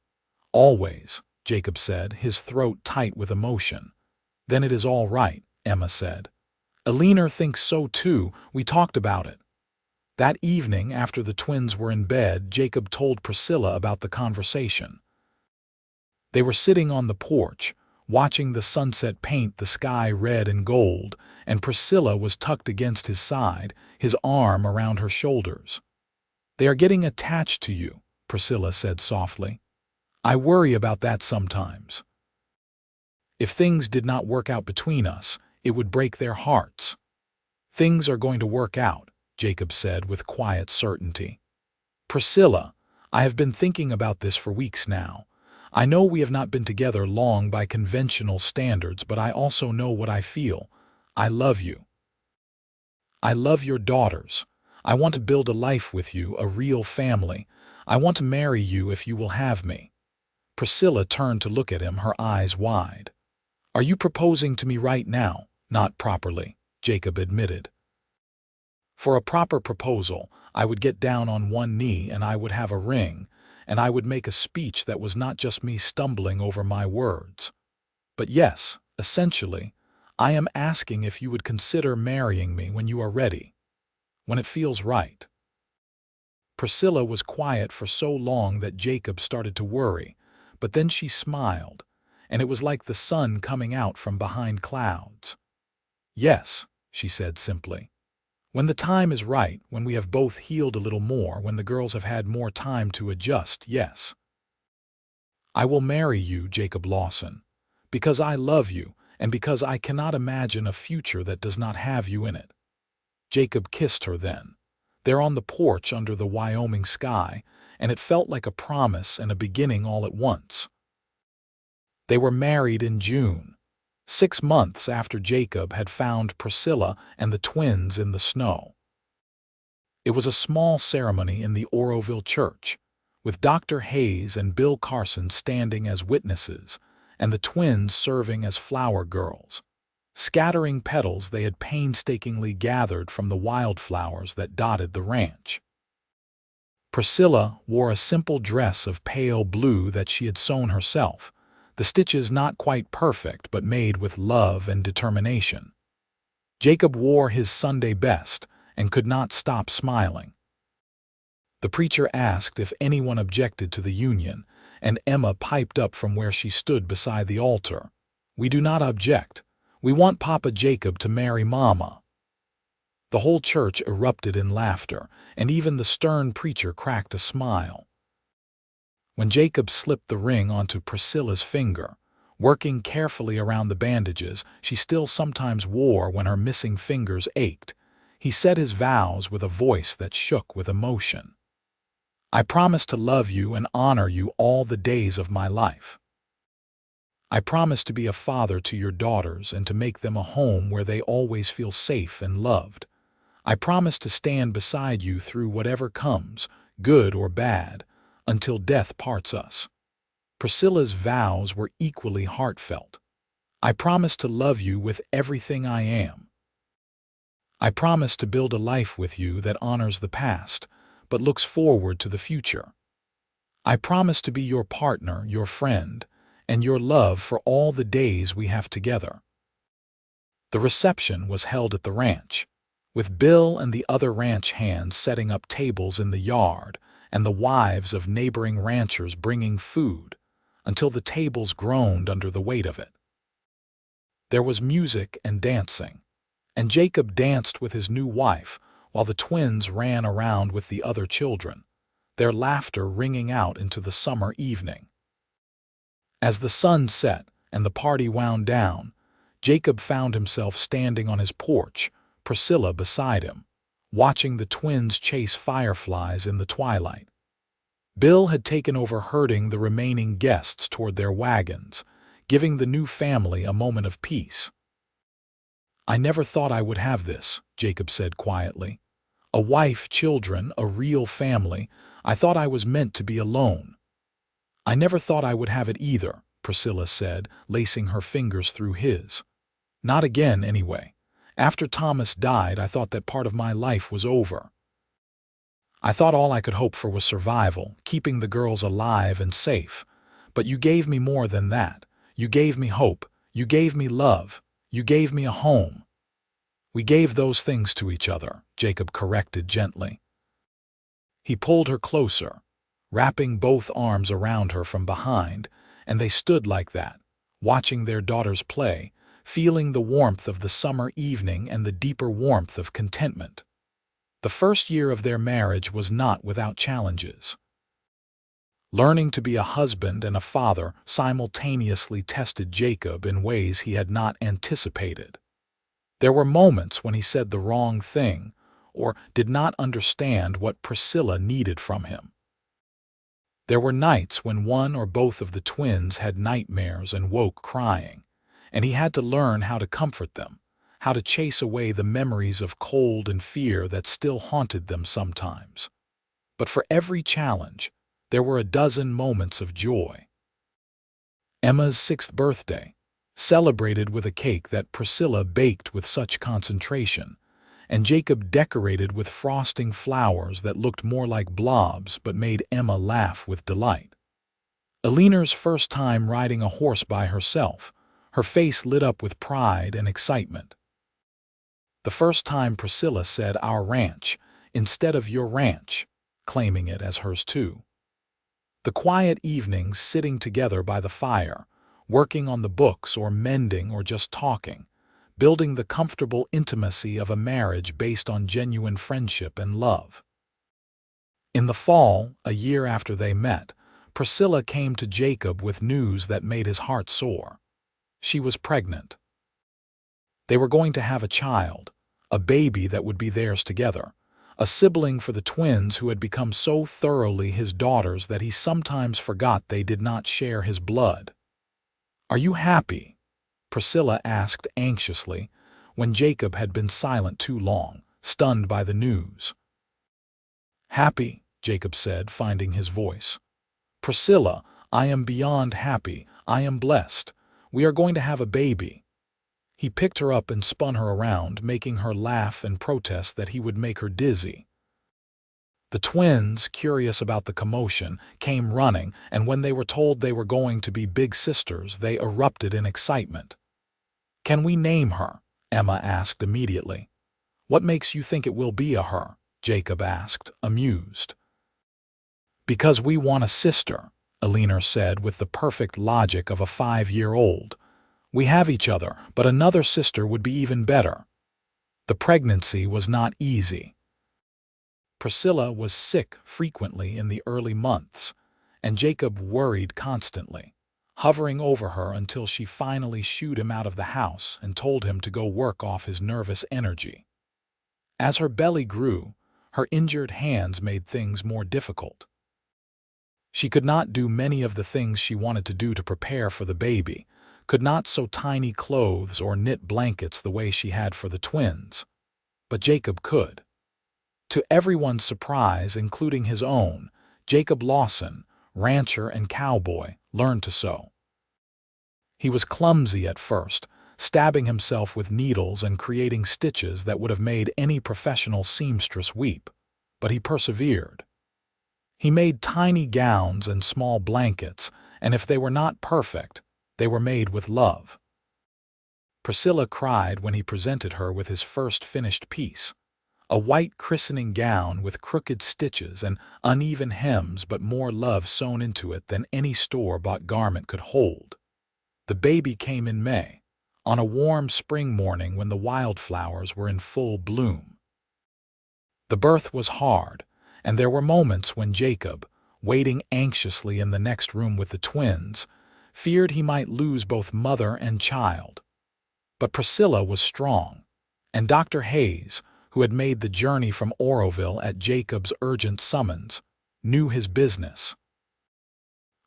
"Always," Jacob said, his throat tight with emotion. "Then it is all right," Emma said. "Eleanor thinks so too. We talked about it." That evening, after the twins were in bed, Jacob told Priscilla about the conversation. They were sitting on the porch, watching the sunset paint the sky red and gold, and Priscilla was tucked against his side, his arm around her shoulders. "They are getting attached to you," Priscilla said softly. "I worry about that sometimes. If things did not work out between us, it would break their hearts." "Things are going to work out," Jacob said with quiet certainty. "Priscilla, I have been thinking about this for weeks now. I know we have not been together long by conventional standards, but I also know what I feel. I love you. I love your daughters. I want to build a life with you, a real family. I want to marry you if you will have me." Priscilla turned to look at him, her eyes wide. "Are you proposing to me right now?" "Not properly," Jacob admitted. "For a proper proposal, I would get down on one knee and I would have a ring, and I would make a speech that was not just me stumbling over my words. But yes, essentially, I am asking if you would consider marrying me when you are ready, when it feels right." Priscilla was quiet for so long that Jacob started to worry, but then she smiled, and it was like the sun coming out from behind clouds. "Yes," she said simply. "When the time is right, when we have both healed a little more, when the girls have had more time to adjust, yes. I will marry you, Jacob Lawson, because I love you and because I cannot imagine a future that does not have you in it." Jacob kissed her then, there on the porch under the Wyoming sky, and it felt like a promise and a beginning all at once. They were married in June, 6 months after Jacob had found Priscilla and the twins in the snow. It was a small ceremony in the Oroville church, with Dr. Hayes and Bill Carson standing as witnesses, and the twins serving as flower girls, scattering petals they had painstakingly gathered from the wildflowers that dotted the ranch. Priscilla wore a simple dress of pale blue that she had sewn herself, the stitches not quite perfect but made with love and determination. Jacob wore his Sunday best and could not stop smiling. The preacher asked if anyone objected to the union, and Emma piped up from where she stood beside the altar, "We do not object. We want Papa Jacob to marry Mama." The whole church erupted in laughter, and even the stern preacher cracked a smile. When Jacob slipped the ring onto Priscilla's finger, working carefully around the bandages she still sometimes wore when her missing fingers ached, he said his vows with a voice that shook with emotion. "I promise to love you and honor you all the days of my life. I promise to be a father to your daughters and to make them a home where they always feel safe and loved. I promise to stand beside you through whatever comes, good or bad, until death parts us." Priscilla's vows were equally heartfelt. "I promise to love you with everything I am. I promise to build a life with you that honors the past, but looks forward to the future. I promise to be your partner, your friend, and your love for all the days we have together." The reception was held at the ranch, with Bill and the other ranch hands setting up tables in the yard and the wives of neighboring ranchers bringing food, until the tables groaned under the weight of it. There was music and dancing, and Jacob danced with his new wife while the twins ran around with the other children, their laughter ringing out into the summer evening. As the sun set and the party wound down, Jacob found himself standing on his porch, Priscilla beside him, watching the twins chase fireflies in the twilight. Bill had taken over herding the remaining guests toward their wagons, giving the new family a moment of peace. "I never thought I would have this," Jacob said quietly. "A wife, children, a real family. I thought I was meant to be alone." "I never thought I would have it either," Priscilla said, lacing her fingers through his. "Not again, anyway. After Thomas died, I thought that part of my life was over. I thought all I could hope for was survival, keeping the girls alive and safe. But you gave me more than that. You gave me hope. You gave me love. You gave me a home." "We gave those things to each other," Jacob corrected gently. He pulled her closer, wrapping both arms around her from behind, and they stood like that, watching their daughters play, feeling the warmth of the summer evening and the deeper warmth of contentment. The first year of their marriage was not without challenges. Learning to be a husband and a father simultaneously tested Jacob in ways he had not anticipated. There were moments when he said the wrong thing or did not understand what Priscilla needed from him. There were nights when one or both of the twins had nightmares and woke crying, and he had to learn how to comfort them, how to chase away the memories of cold and fear that still haunted them sometimes. But for every challenge, there were a dozen moments of joy. Emma's 6th birthday, celebrated with a cake that Priscilla baked with such concentration, and Jacob decorated with frosting flowers that looked more like blobs but made Emma laugh with delight. Eleanor's first time riding a horse by herself, her face lit up with pride and excitement. The first time Priscilla said "our ranch" instead of "your ranch," claiming it as hers too. The quiet evenings sitting together by the fire, working on the books or mending or just talking, building the comfortable intimacy of a marriage based on genuine friendship and love. In the fall, a year after they met, Priscilla came to Jacob with news that made his heart soar. She was pregnant. They were going to have a child, a baby that would be theirs together, a sibling for the twins who had become so thoroughly his daughters that he sometimes forgot they did not share his blood. "Are you happy?" Priscilla asked anxiously, when Jacob had been silent too long, stunned by the news. "Happy," Jacob said, finding his voice. "Priscilla, I am beyond happy. I am blessed. We are going to have a baby." He picked her up and spun her around, making her laugh and protest that he would make her dizzy. The twins, curious about the commotion, came running, and when they were told they were going to be big sisters, they erupted in excitement. "Can we name her?" Emma asked immediately. "What makes you think it will be a her?" Jacob asked, amused. "Because we want a sister," Eleanor said with the perfect logic of a 5-year-old. "We have each other, but another sister would be even better." The pregnancy was not easy. Priscilla was sick frequently in the early months, and Jacob worried constantly, hovering over her until she finally shooed him out of the house and told him to go work off his nervous energy. As her belly grew, her injured hands made things more difficult. She could not do many of the things she wanted to do to prepare for the baby, could not sew tiny clothes or knit blankets the way she had for the twins. But Jacob could. To everyone's surprise, including his own, Jacob Lawson, rancher and cowboy, learned to sew. He was clumsy at first, stabbing himself with needles and creating stitches that would have made any professional seamstress weep, but he persevered. He made tiny gowns and small blankets, and if they were not perfect, they were made with love. Priscilla cried when he presented her with his first finished piece, a white christening gown with crooked stitches and uneven hems but more love sewn into it than any store-bought garment could hold. The baby came in May, on a warm spring morning when the wildflowers were in full bloom. The birth was hard, and there were moments when Jacob, waiting anxiously in the next room with the twins, feared he might lose both mother and child. But Priscilla was strong, and Dr. Hayes, who had made the journey from Oroville at Jacob's urgent summons, knew his business.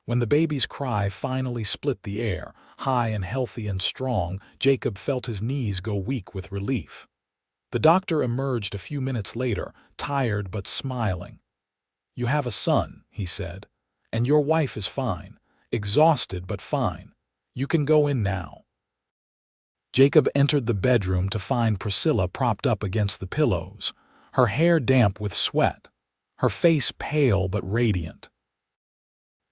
When the baby's cry finally split the air, high and healthy and strong, Jacob felt his knees go weak with relief. The doctor emerged a few minutes later, tired but smiling. "You have a son," he said, "and your wife is fine, exhausted but fine. You can go in now." Jacob entered the bedroom to find Priscilla propped up against the pillows, her hair damp with sweat, her face pale but radiant.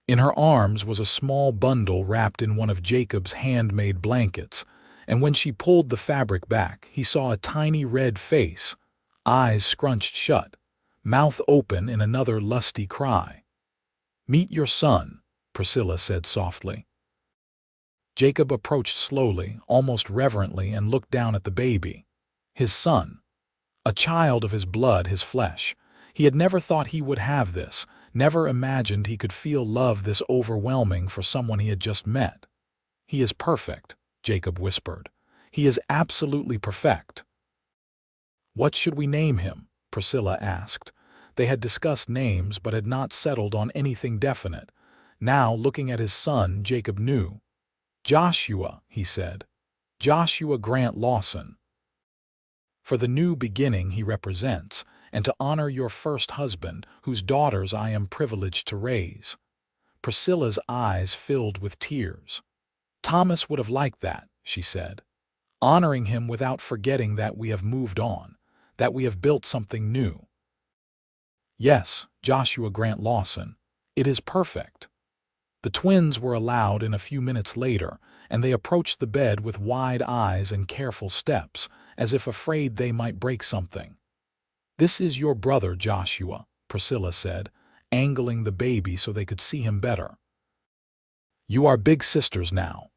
In her arms was a small bundle wrapped in one of Jacob's handmade blankets, and when she pulled the fabric back, he saw a tiny red face, eyes scrunched shut, mouth open in another lusty cry. "Meet your son," Priscilla said softly. Jacob approached slowly, almost reverently, and looked down at the baby. His son. A child of his blood, his flesh. He had never thought he would have this, never imagined he could feel love this overwhelming for someone he had just met. "He is perfect," Jacob whispered. "He is absolutely perfect." "What should we name him?" Priscilla asked. They had discussed names but had not settled on anything definite. Now, looking at his son, Jacob knew. "Joshua," he said. "Joshua Grant Lawson. For the new beginning he represents, and to honor your first husband, whose daughters I am privileged to raise." Priscilla's eyes filled with tears. "Thomas would have liked that," she said. "Honoring him without forgetting that we have moved on, that we have built something new." "Yes, Joshua Grant Lawson. It is perfect." The twins were allowed in a few minutes later, and they approached the bed with wide eyes and careful steps, as if afraid they might break something. "This is your brother Joshua," Priscilla said, angling the baby so they could see him better. "You are big sisters now."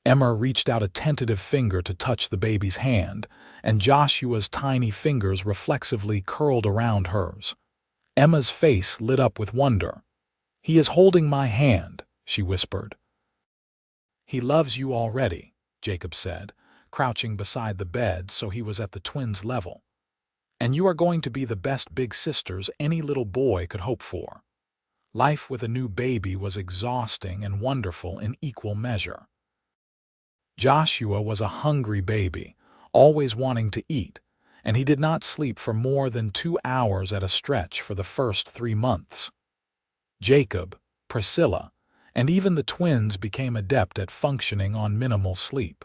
Emma reached out a tentative finger to touch the baby's hand, and Joshua's tiny fingers reflexively curled around hers. Emma's face lit up with wonder. "He is holding my hand," she whispered. "He loves you already," Jacob said, crouching beside the bed so he was at the twins' level. "And you are going to be the best big sisters any little boy could hope for." Life with a new baby was exhausting and wonderful in equal measure. Joshua was a hungry baby, always wanting to eat, and he did not sleep for more than 2 hours at a stretch for the first 3 months. Jacob, Priscilla, and even the twins became adept at functioning on minimal sleep.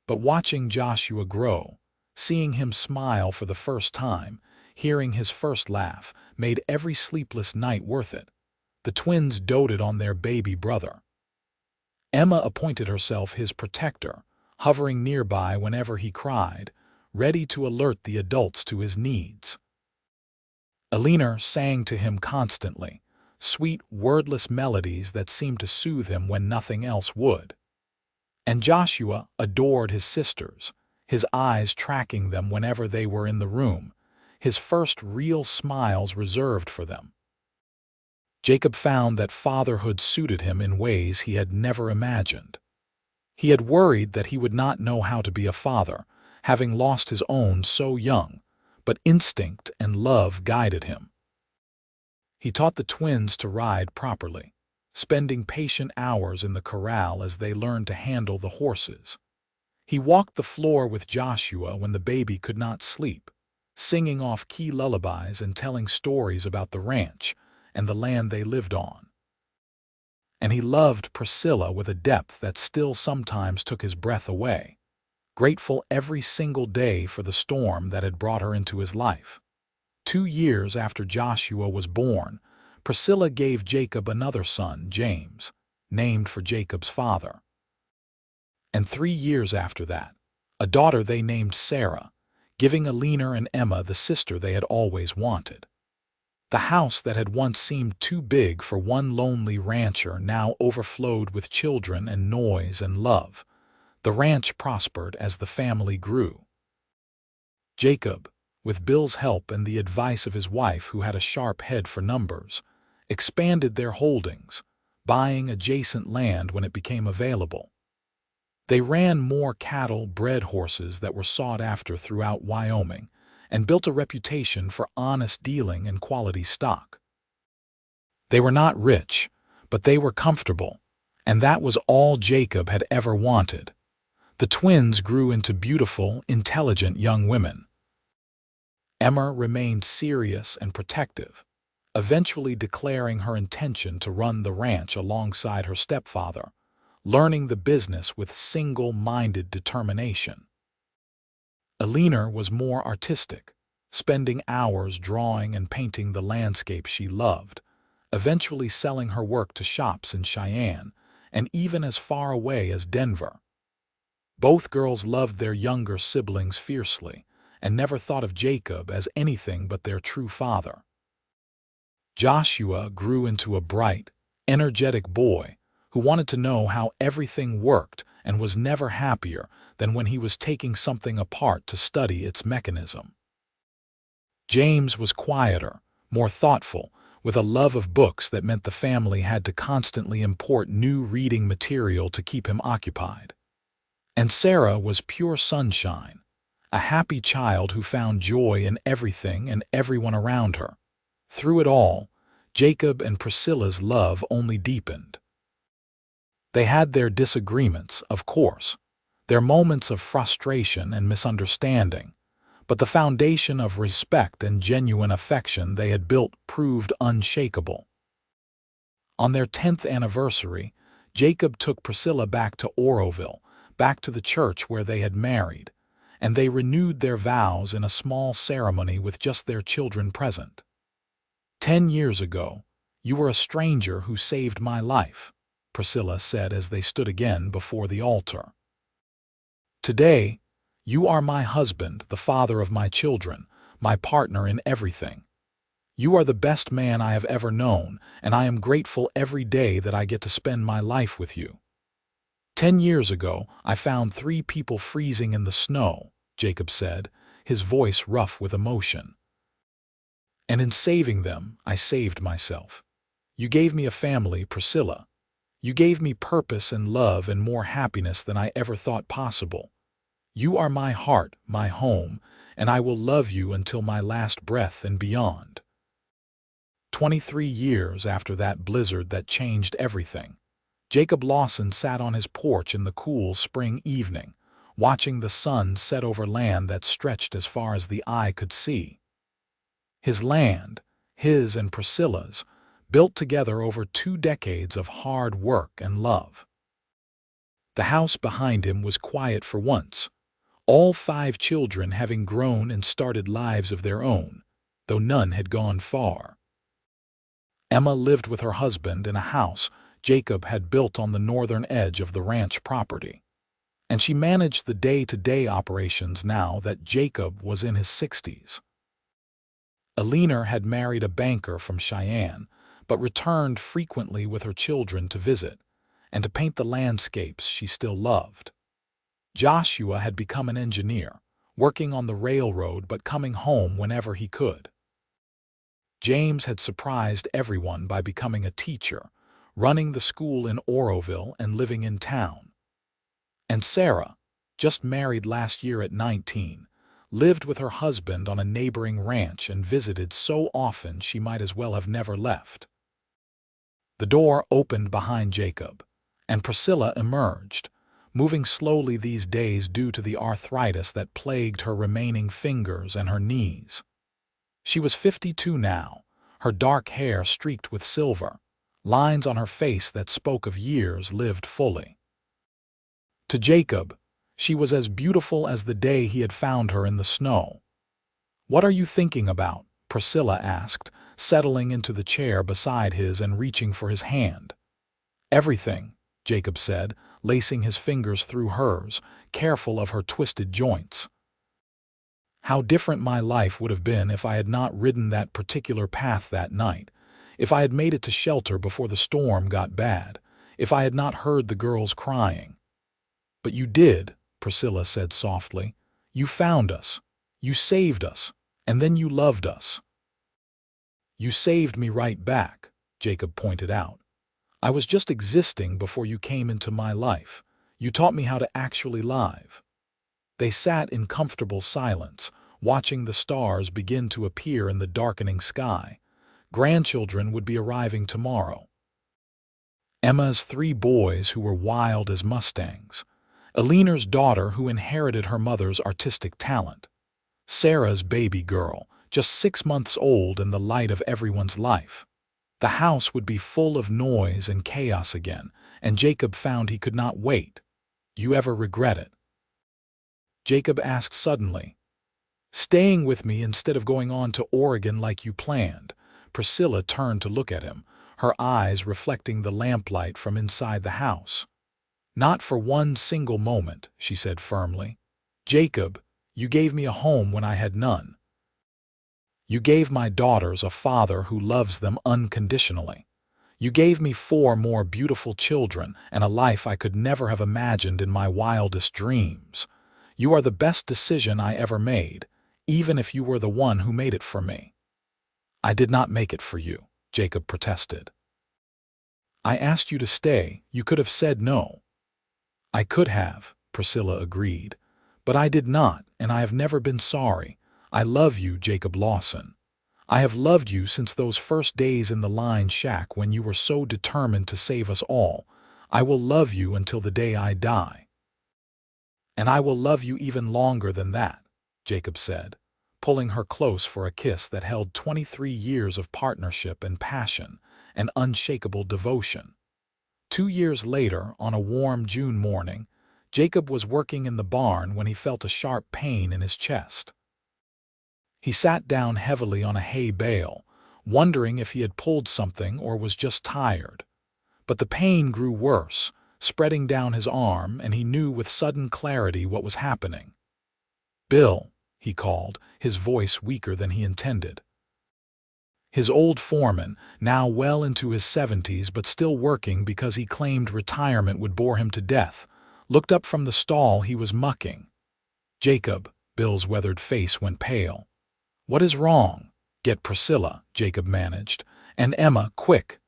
But watching Joshua grow, seeing him smile for the first time, hearing his first laugh, made every sleepless night worth it. The twins doted on their baby brother. Emma appointed herself his protector, hovering nearby whenever he cried, ready to alert the adults to his needs. Elena sang to him constantly, sweet, wordless melodies that seemed to soothe him when nothing else would. And Joshua adored his sisters, his eyes tracking them whenever they were in the room, his first real smiles reserved for them. Jacob found that fatherhood suited him in ways he had never imagined. He had worried that he would not know how to be a father, having lost his own so young, but instinct and love guided him. He taught the twins to ride properly, spending patient hours in the corral as they learned to handle the horses. He walked the floor with Joshua when the baby could not sleep, singing off key lullabies and telling stories about the ranch and the land they lived on. And he loved Priscilla with a depth that still sometimes took his breath away, grateful every single day for the storm that had brought her into his life. 2 years after Joshua was born, Priscilla gave Jacob another son, James, named for Jacob's father. And 3 years after that, a daughter they named Sarah, giving Elena and Emma the sister they had always wanted. The house that had once seemed too big for one lonely rancher now overflowed with children and noise and love. The ranch prospered as the family grew. Jacob, with Bill's help and the advice of his wife who had a sharp head for numbers, expanded their holdings, buying adjacent land when it became available. They ran more cattle, bred horses that were sought after throughout Wyoming, and built a reputation for honest dealing and quality stock. They were not rich, but they were comfortable, and that was all Jacob had ever wanted. The twins grew into beautiful, intelligent young women. Emma remained serious and protective, eventually declaring her intention to run the ranch alongside her stepfather, learning the business with single-minded determination. Eleanor was more artistic, spending hours drawing and painting the landscapes she loved, eventually selling her work to shops in Cheyenne and even as far away as Denver. Both girls loved their younger siblings fiercely and never thought of Jacob as anything but their true father. Joshua grew into a bright, energetic boy who wanted to know how everything worked and was never happier than when he was taking something apart to study its mechanism. James was quieter, more thoughtful, with a love of books that meant the family had to constantly import new reading material to keep him occupied. And Sarah was pure sunshine, a happy child who found joy in everything and everyone around her. Through it all, Jacob and Priscilla's love only deepened. They had their disagreements, of course, their moments of frustration and misunderstanding, but the foundation of respect and genuine affection they had built proved unshakable. On their 10th anniversary, Jacob took Priscilla back to Oroville, back to the church where they had married, and they renewed their vows in a small ceremony with just their children present. 10 years ago, you were a stranger who saved my life, Priscilla said as they stood again before the altar. Today, you are my husband, the father of my children, my partner in everything. You are the best man I have ever known, and I am grateful every day that I get to spend my life with you. 10 years ago, I found 3 people freezing in the snow, Jacob said, his voice rough with emotion. And in saving them, I saved myself. You gave me a family, Priscilla. You gave me purpose and love and more happiness than I ever thought possible. You are my heart, my home, and I will love you until my last breath and beyond. 23 years after that blizzard that changed everything, Jacob Lawson sat on his porch in the cool spring evening, watching the sun set over land that stretched as far as the eye could see. His land, his and Priscilla's, built together over 2 decades of hard work and love. The house behind him was quiet for once, all 5 children having grown and started lives of their own, though none had gone far. Emma lived with her husband in a house Jacob had built on the northern edge of the ranch property, and she managed the day-to-day operations now that Jacob was in his 60s. Eleanor had married a banker from Cheyenne, but returned frequently with her children to visit and to paint the landscapes she still loved. Joshua had become an engineer, working on the railroad but coming home whenever he could. James had surprised everyone by becoming a teacher, running the school in Oroville and living in town. And Sarah, just married last year at 19, lived with her husband on a neighboring ranch and visited so often she might as well have never left. The door opened behind Jacob, and Priscilla emerged, moving slowly these days due to the arthritis that plagued her remaining fingers and her knees. She was 52 now, her dark hair streaked with silver, lines on her face that spoke of years lived fully. To Jacob, she was as beautiful as the day he had found her in the snow. "What are you thinking about?" Priscilla asked, settling into the chair beside his and reaching for his hand. "Everything," Jacob said, lacing his fingers through hers, careful of her twisted joints. "How different my life would have been if I had not ridden that particular path that night, if I had made it to shelter before the storm got bad, if I had not heard the girls crying. "But you did," Priscilla said softly. "You found us. You saved us. And then you loved us." "You saved me right back," Jacob pointed out. "I was just existing before you came into my life. You taught me how to actually live." They sat in comfortable silence, watching the stars begin to appear in the darkening sky. Grandchildren would be arriving tomorrow. Emma's 3 boys who were wild as mustangs. Eleanor's daughter who inherited her mother's artistic talent. Sarah's baby girl, just 6 months old and the light of everyone's life. The house would be full of noise and chaos again, and Jacob found he could not wait. "You ever regret it?" Jacob asked suddenly. "Staying with me instead of going on to Oregon like you planned." Priscilla turned to look at him, her eyes reflecting the lamplight from inside the house. "Not for one single moment," she said firmly. "Jacob, you gave me a home when I had none. You gave my daughters a father who loves them unconditionally. You gave me 4 more beautiful children and a life I could never have imagined in my wildest dreams. You are the best decision I ever made, even if you were the one who made it for me." "I did not make it for you," Jacob protested. "I asked you to stay. You could have said no." "I could have," Priscilla agreed. "But I did not, and I have never been sorry. I love you, Jacob Lawson. I have loved you since those first days in the line shack when you were so determined to save us all. I will love you until the day I die." "And I will love you even longer than that," Jacob said, pulling her close for a kiss that held 23 years of partnership and passion and unshakable devotion. 2 years later, on a warm June morning, Jacob was working in the barn when he felt a sharp pain in his chest. He sat down heavily on a hay bale, wondering if he had pulled something or was just tired. But the pain grew worse, spreading down his arm, and he knew with sudden clarity what was happening. "Bill," he called, his voice weaker than he intended. His old foreman, now well into his 70s but still working because he claimed retirement would bore him to death, looked up from the stall he was mucking. "Jacob," Bill's weathered face went pale. "What is wrong?" "Get Priscilla," Jacob managed, "and Emma, quick."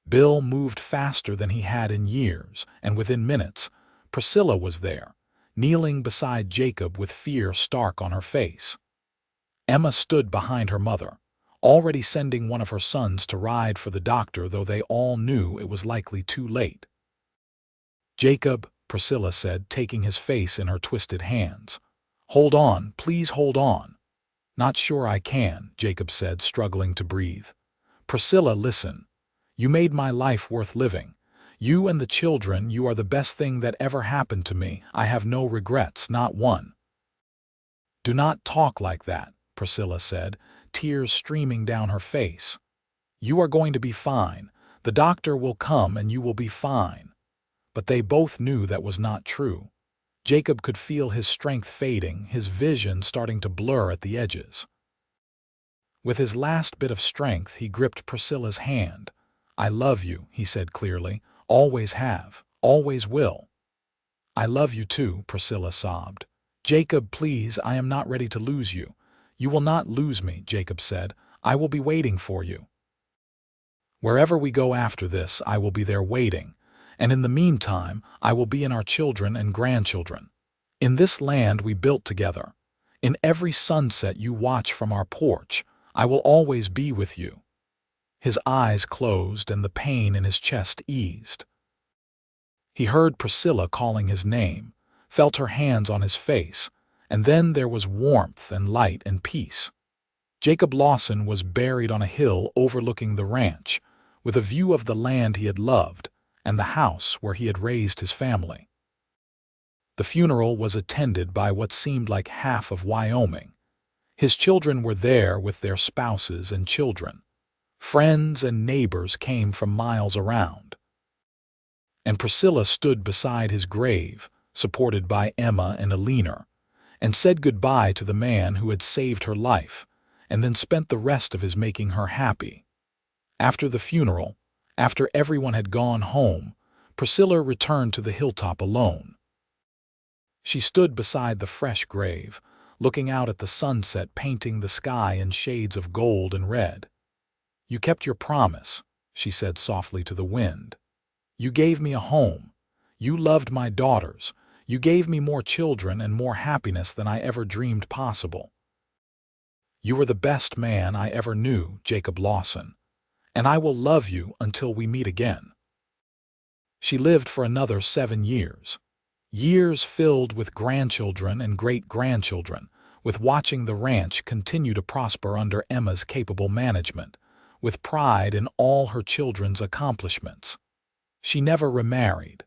Bill moved faster than he had in years, and within minutes, Priscilla was there, kneeling beside Jacob with fear stark on her face. Emma stood behind her mother, already sending one of her sons to ride for the doctor, though they all knew it was likely too late. "Jacob," Priscilla said, taking his face in her twisted hands. "Hold on, please hold on." "Not sure I can," Jacob said, struggling to breathe. "Priscilla, listen. You made my life worth living. You and the children, you are the best thing that ever happened to me. I have no regrets, not one." "Do not talk like that," Priscilla said, tears streaming down her face. "You are going to be fine. The doctor will come and you will be fine." But they both knew that was not true. Jacob could feel his strength fading, his vision starting to blur at the edges. With his last bit of strength, he gripped Priscilla's hand. "I love you," he said clearly. "Always have, always will." "I love you too," Priscilla sobbed. "Jacob, please, I am not ready to lose you." "You will not lose me," Jacob said. "I will be waiting for you. Wherever we go after this, I will be there waiting. And in the meantime, I will be in our children and grandchildren. In this land we built together. In every sunset you watch from our porch, I will always be with you." His eyes closed and the pain in his chest eased. He heard Priscilla calling his name, felt her hands on his face, and then there was warmth and light and peace. Jacob Lawson was buried on a hill overlooking the ranch, with a view of the land he had loved and the house where he had raised his family. The funeral was attended by what seemed like half of Wyoming. His children were there with their spouses and children. Friends and neighbors came from miles around. And Priscilla stood beside his grave, supported by Emma and Eleanor, and said goodbye to the man who had saved her life, and then spent the rest of his making her happy. After the funeral, after everyone had gone home, Priscilla returned to the hilltop alone. She stood beside the fresh grave, looking out at the sunset painting the sky in shades of gold and red. "You kept your promise," she said softly to the wind. "You gave me a home. You loved my daughters. You gave me more children and more happiness than I ever dreamed possible. You were the best man I ever knew, Jacob Lawson, and I will love you until we meet again." She lived for another 7 years. Years filled with grandchildren and great-grandchildren, with watching the ranch continue to prosper under Emma's capable management, with pride in all her children's accomplishments. She never remarried.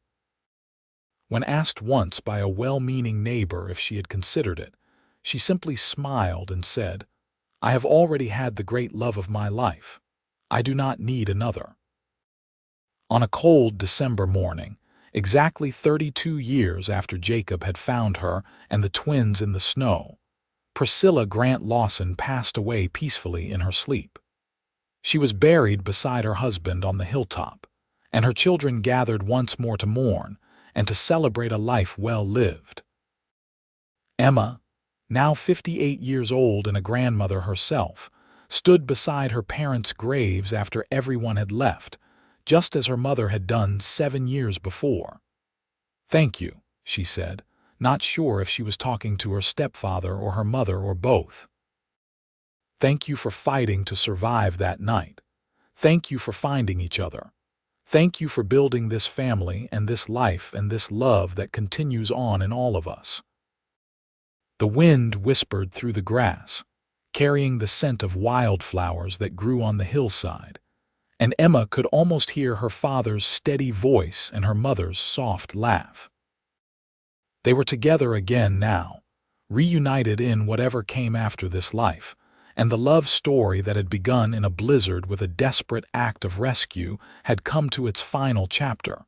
When asked once by a well-meaning neighbor if she had considered it, she simply smiled and said, "I have already had the great love of my life. I do not need another." On a cold December morning, exactly 32 years after Jacob had found her and the twins in the snow, Priscilla Grant Lawson passed away peacefully in her sleep. She was buried beside her husband on the hilltop, and her children gathered once more to mourn and to celebrate a life well lived. Emma, now 58 years old and a grandmother herself, stood beside her parents' graves after everyone had left, just as her mother had done 7 years before. "Thank you," she said, not sure if she was talking to her stepfather or her mother or both. "Thank you for fighting to survive that night. Thank you for finding each other. Thank you for building this family and this life and this love that continues on in all of us." The wind whispered through the grass, carrying the scent of wildflowers that grew on the hillside, and Emma could almost hear her father's steady voice and her mother's soft laugh. They were together again now, reunited in whatever came after this life, and the love story that had begun in a blizzard with a desperate act of rescue had come to its final chapter.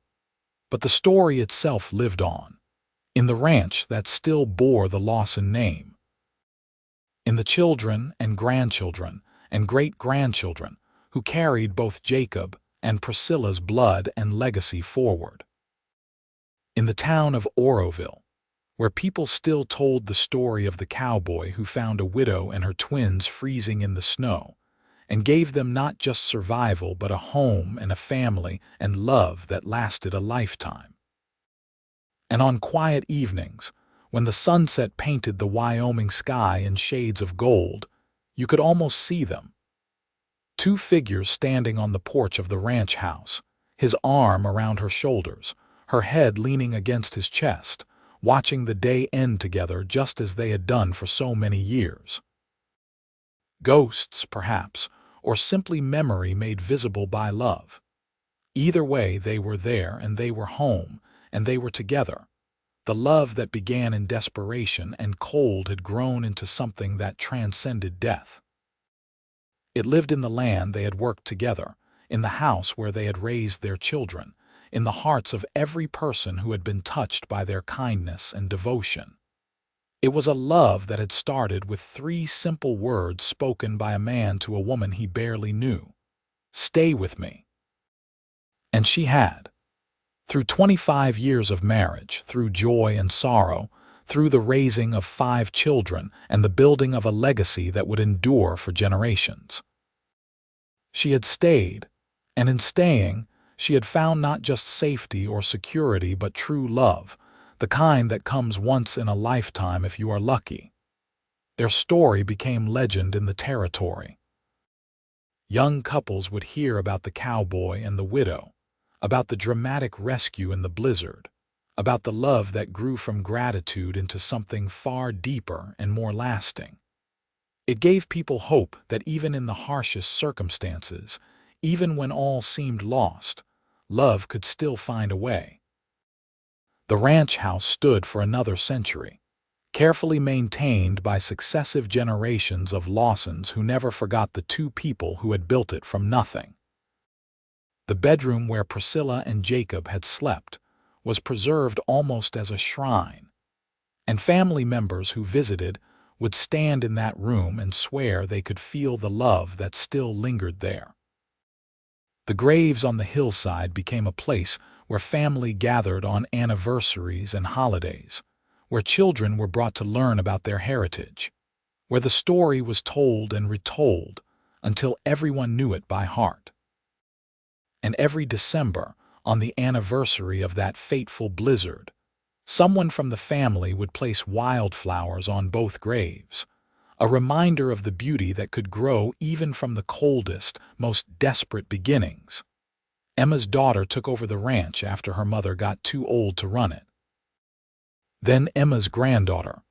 But the story itself lived on, in the ranch that still bore the Lawson name, in the children and grandchildren and great-grandchildren who carried both Jacob and Priscilla's blood and legacy forward. In the town of Oroville, where people still told the story of the cowboy who found a widow and her twins freezing in the snow, and gave them not just survival but a home and a family and love that lasted a lifetime. And on quiet evenings, when the sunset painted the Wyoming sky in shades of gold, you could almost see them. 2 figures standing on the porch of the ranch house, his arm around her shoulders, her head leaning against his chest, watching the day end together just as they had done for so many years. Ghosts, perhaps, or simply memory made visible by love. Either way, they were there and they were home, and they were together. The love that began in desperation and cold had grown into something that transcended death. It lived in the land they had worked together, in the house where they had raised their children, in the hearts of every person who had been touched by their kindness and devotion. It was a love that had started with 3 simple words spoken by a man to a woman he barely knew: "Stay with me." And she had. Through 25 years of marriage, through joy and sorrow, through the raising of 5 children and the building of a legacy that would endure for generations. She had stayed, and in staying, she had found not just safety or security but true love, the kind that comes once in a lifetime if you are lucky. Their story became legend in the territory. Young couples would hear about the cowboy and the widow, about the dramatic rescue in the blizzard, about the love that grew from gratitude into something far deeper and more lasting. It gave people hope that even in the harshest circumstances, even when all seemed lost, love could still find a way. The ranch house stood for another century, carefully maintained by successive generations of Lawsons who never forgot the 2 people who had built it from nothing. The bedroom where Priscilla and Jacob had slept was preserved almost as a shrine, and family members who visited would stand in that room and swear they could feel the love that still lingered there. The graves on the hillside became a place where family gathered on anniversaries and holidays, where children were brought to learn about their heritage, where the story was told and retold until everyone knew it by heart. And every December, on the anniversary of that fateful blizzard, someone from the family would place wildflowers on both graves, a reminder of the beauty that could grow even from the coldest, most desperate beginnings. Emma's daughter took over the ranch after her mother got too old to run it. Then Emma's granddaughter.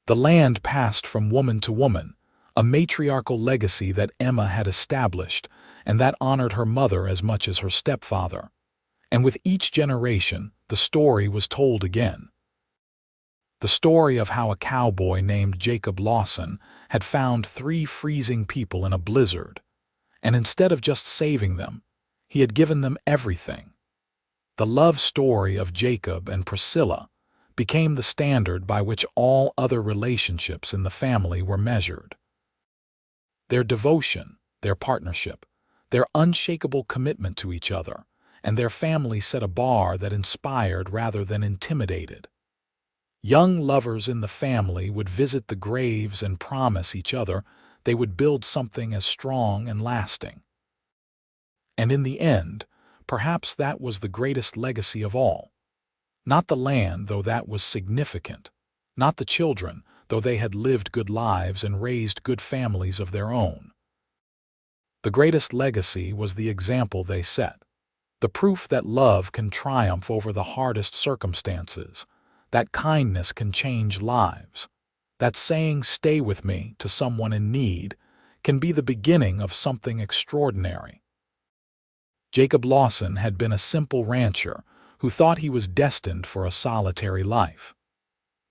The land passed from woman to woman, a matriarchal legacy that Emma had established and that honored her mother as much as her stepfather. And with each generation, the story was told again. The story of how a cowboy named Jacob Lawson had found 3 freezing people in a blizzard, and instead of just saving them, he had given them everything. The love story of Jacob and Priscilla became the standard by which all other relationships in the family were measured. Their devotion, their partnership, their unshakable commitment to each other, and their family set a bar that inspired rather than intimidated. Young lovers in the family would visit the graves and promise each other they would build something as strong and lasting. And in the end, perhaps that was the greatest legacy of all. Not the land, though that was significant. Not the children, though they had lived good lives and raised good families of their own. The greatest legacy was the example they set. The proof that love can triumph over the hardest circumstances, that kindness can change lives, that saying "stay with me" to someone in need can be the beginning of something extraordinary. Jacob Lawson had been a simple rancher who thought he was destined for a solitary life.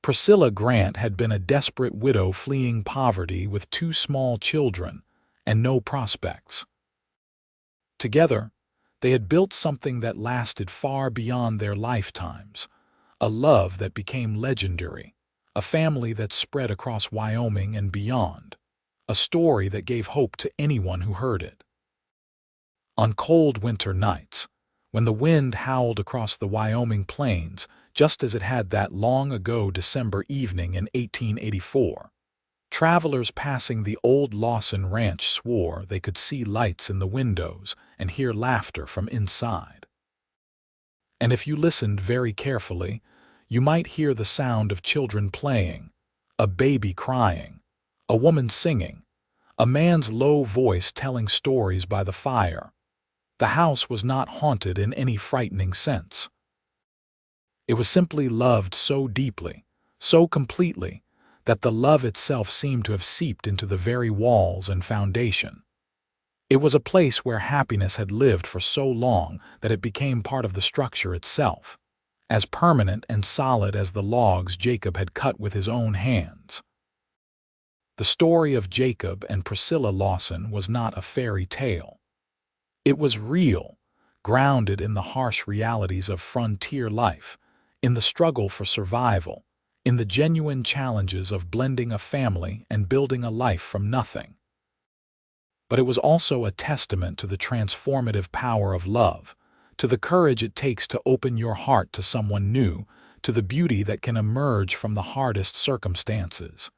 Priscilla Grant had been a desperate widow fleeing poverty with 2 small children and no prospects. Together, they had built something that lasted far beyond their lifetimes, a love that became legendary, a family that spread across Wyoming and beyond, a story that gave hope to anyone who heard it. On cold winter nights, when the wind howled across the Wyoming plains, just as it had that long-ago December evening in 1884, travelers passing the old Lawson Ranch swore they could see lights in the windows and hear laughter from inside. And if you listened very carefully, you might hear the sound of children playing, a baby crying, a woman singing, a man's low voice telling stories by the fire. The house was not haunted in any frightening sense. It was simply loved so deeply, so completely, that the love itself seemed to have seeped into the very walls and foundation. It was a place where happiness had lived for so long that it became part of the structure itself, as permanent and solid as the logs Jacob had cut with his own hands. The story of Jacob and Priscilla Lawson was not a fairy tale. It was real, grounded in the harsh realities of frontier life, in the struggle for survival, in the genuine challenges of blending a family and building a life from nothing. But it was also a testament to the transformative power of love, to the courage it takes to open your heart to someone new, to the beauty that can emerge from the hardest circumstances.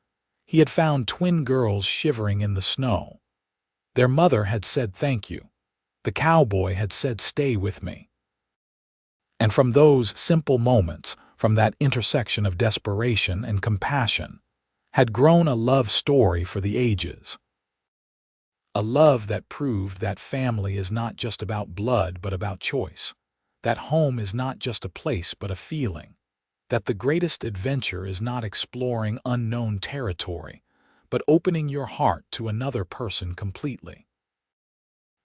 He had found twin girls shivering in the snow. Their mother had said thank you. The cowboy had said stay with me. And from those simple moments, from that intersection of desperation and compassion, had grown a love story for the ages. A love that proved that family is not just about blood but about choice, that home is not just a place but a feeling, that the greatest adventure is not exploring unknown territory, but opening your heart to another person completely.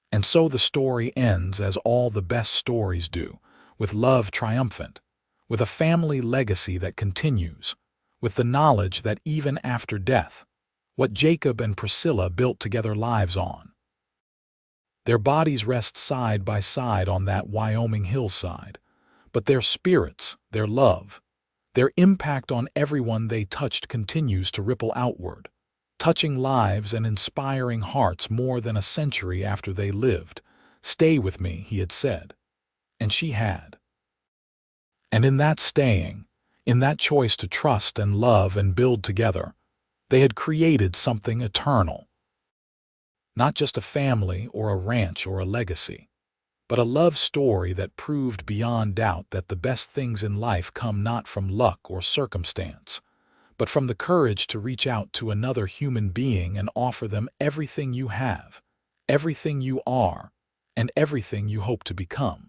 And so the story ends as all the best stories do, with love triumphant, with a family legacy that continues, with the knowledge that even after death, what Jacob and Priscilla built together lives on. Their bodies rest side by side on that Wyoming hillside, but their spirits, their love, their impact on everyone they touched continues to ripple outward, touching lives and inspiring hearts more than a century after they lived. Stay with me, he had said. And she had. And in that staying, In that choice to trust and love and build together, they had created something eternal. Not just a family or a ranch or a legacy, but a love story that proved beyond doubt that the best things in life come not from luck or circumstance, but from the courage to reach out to another human being and offer them everything you have, everything you are, and everything you hope to become.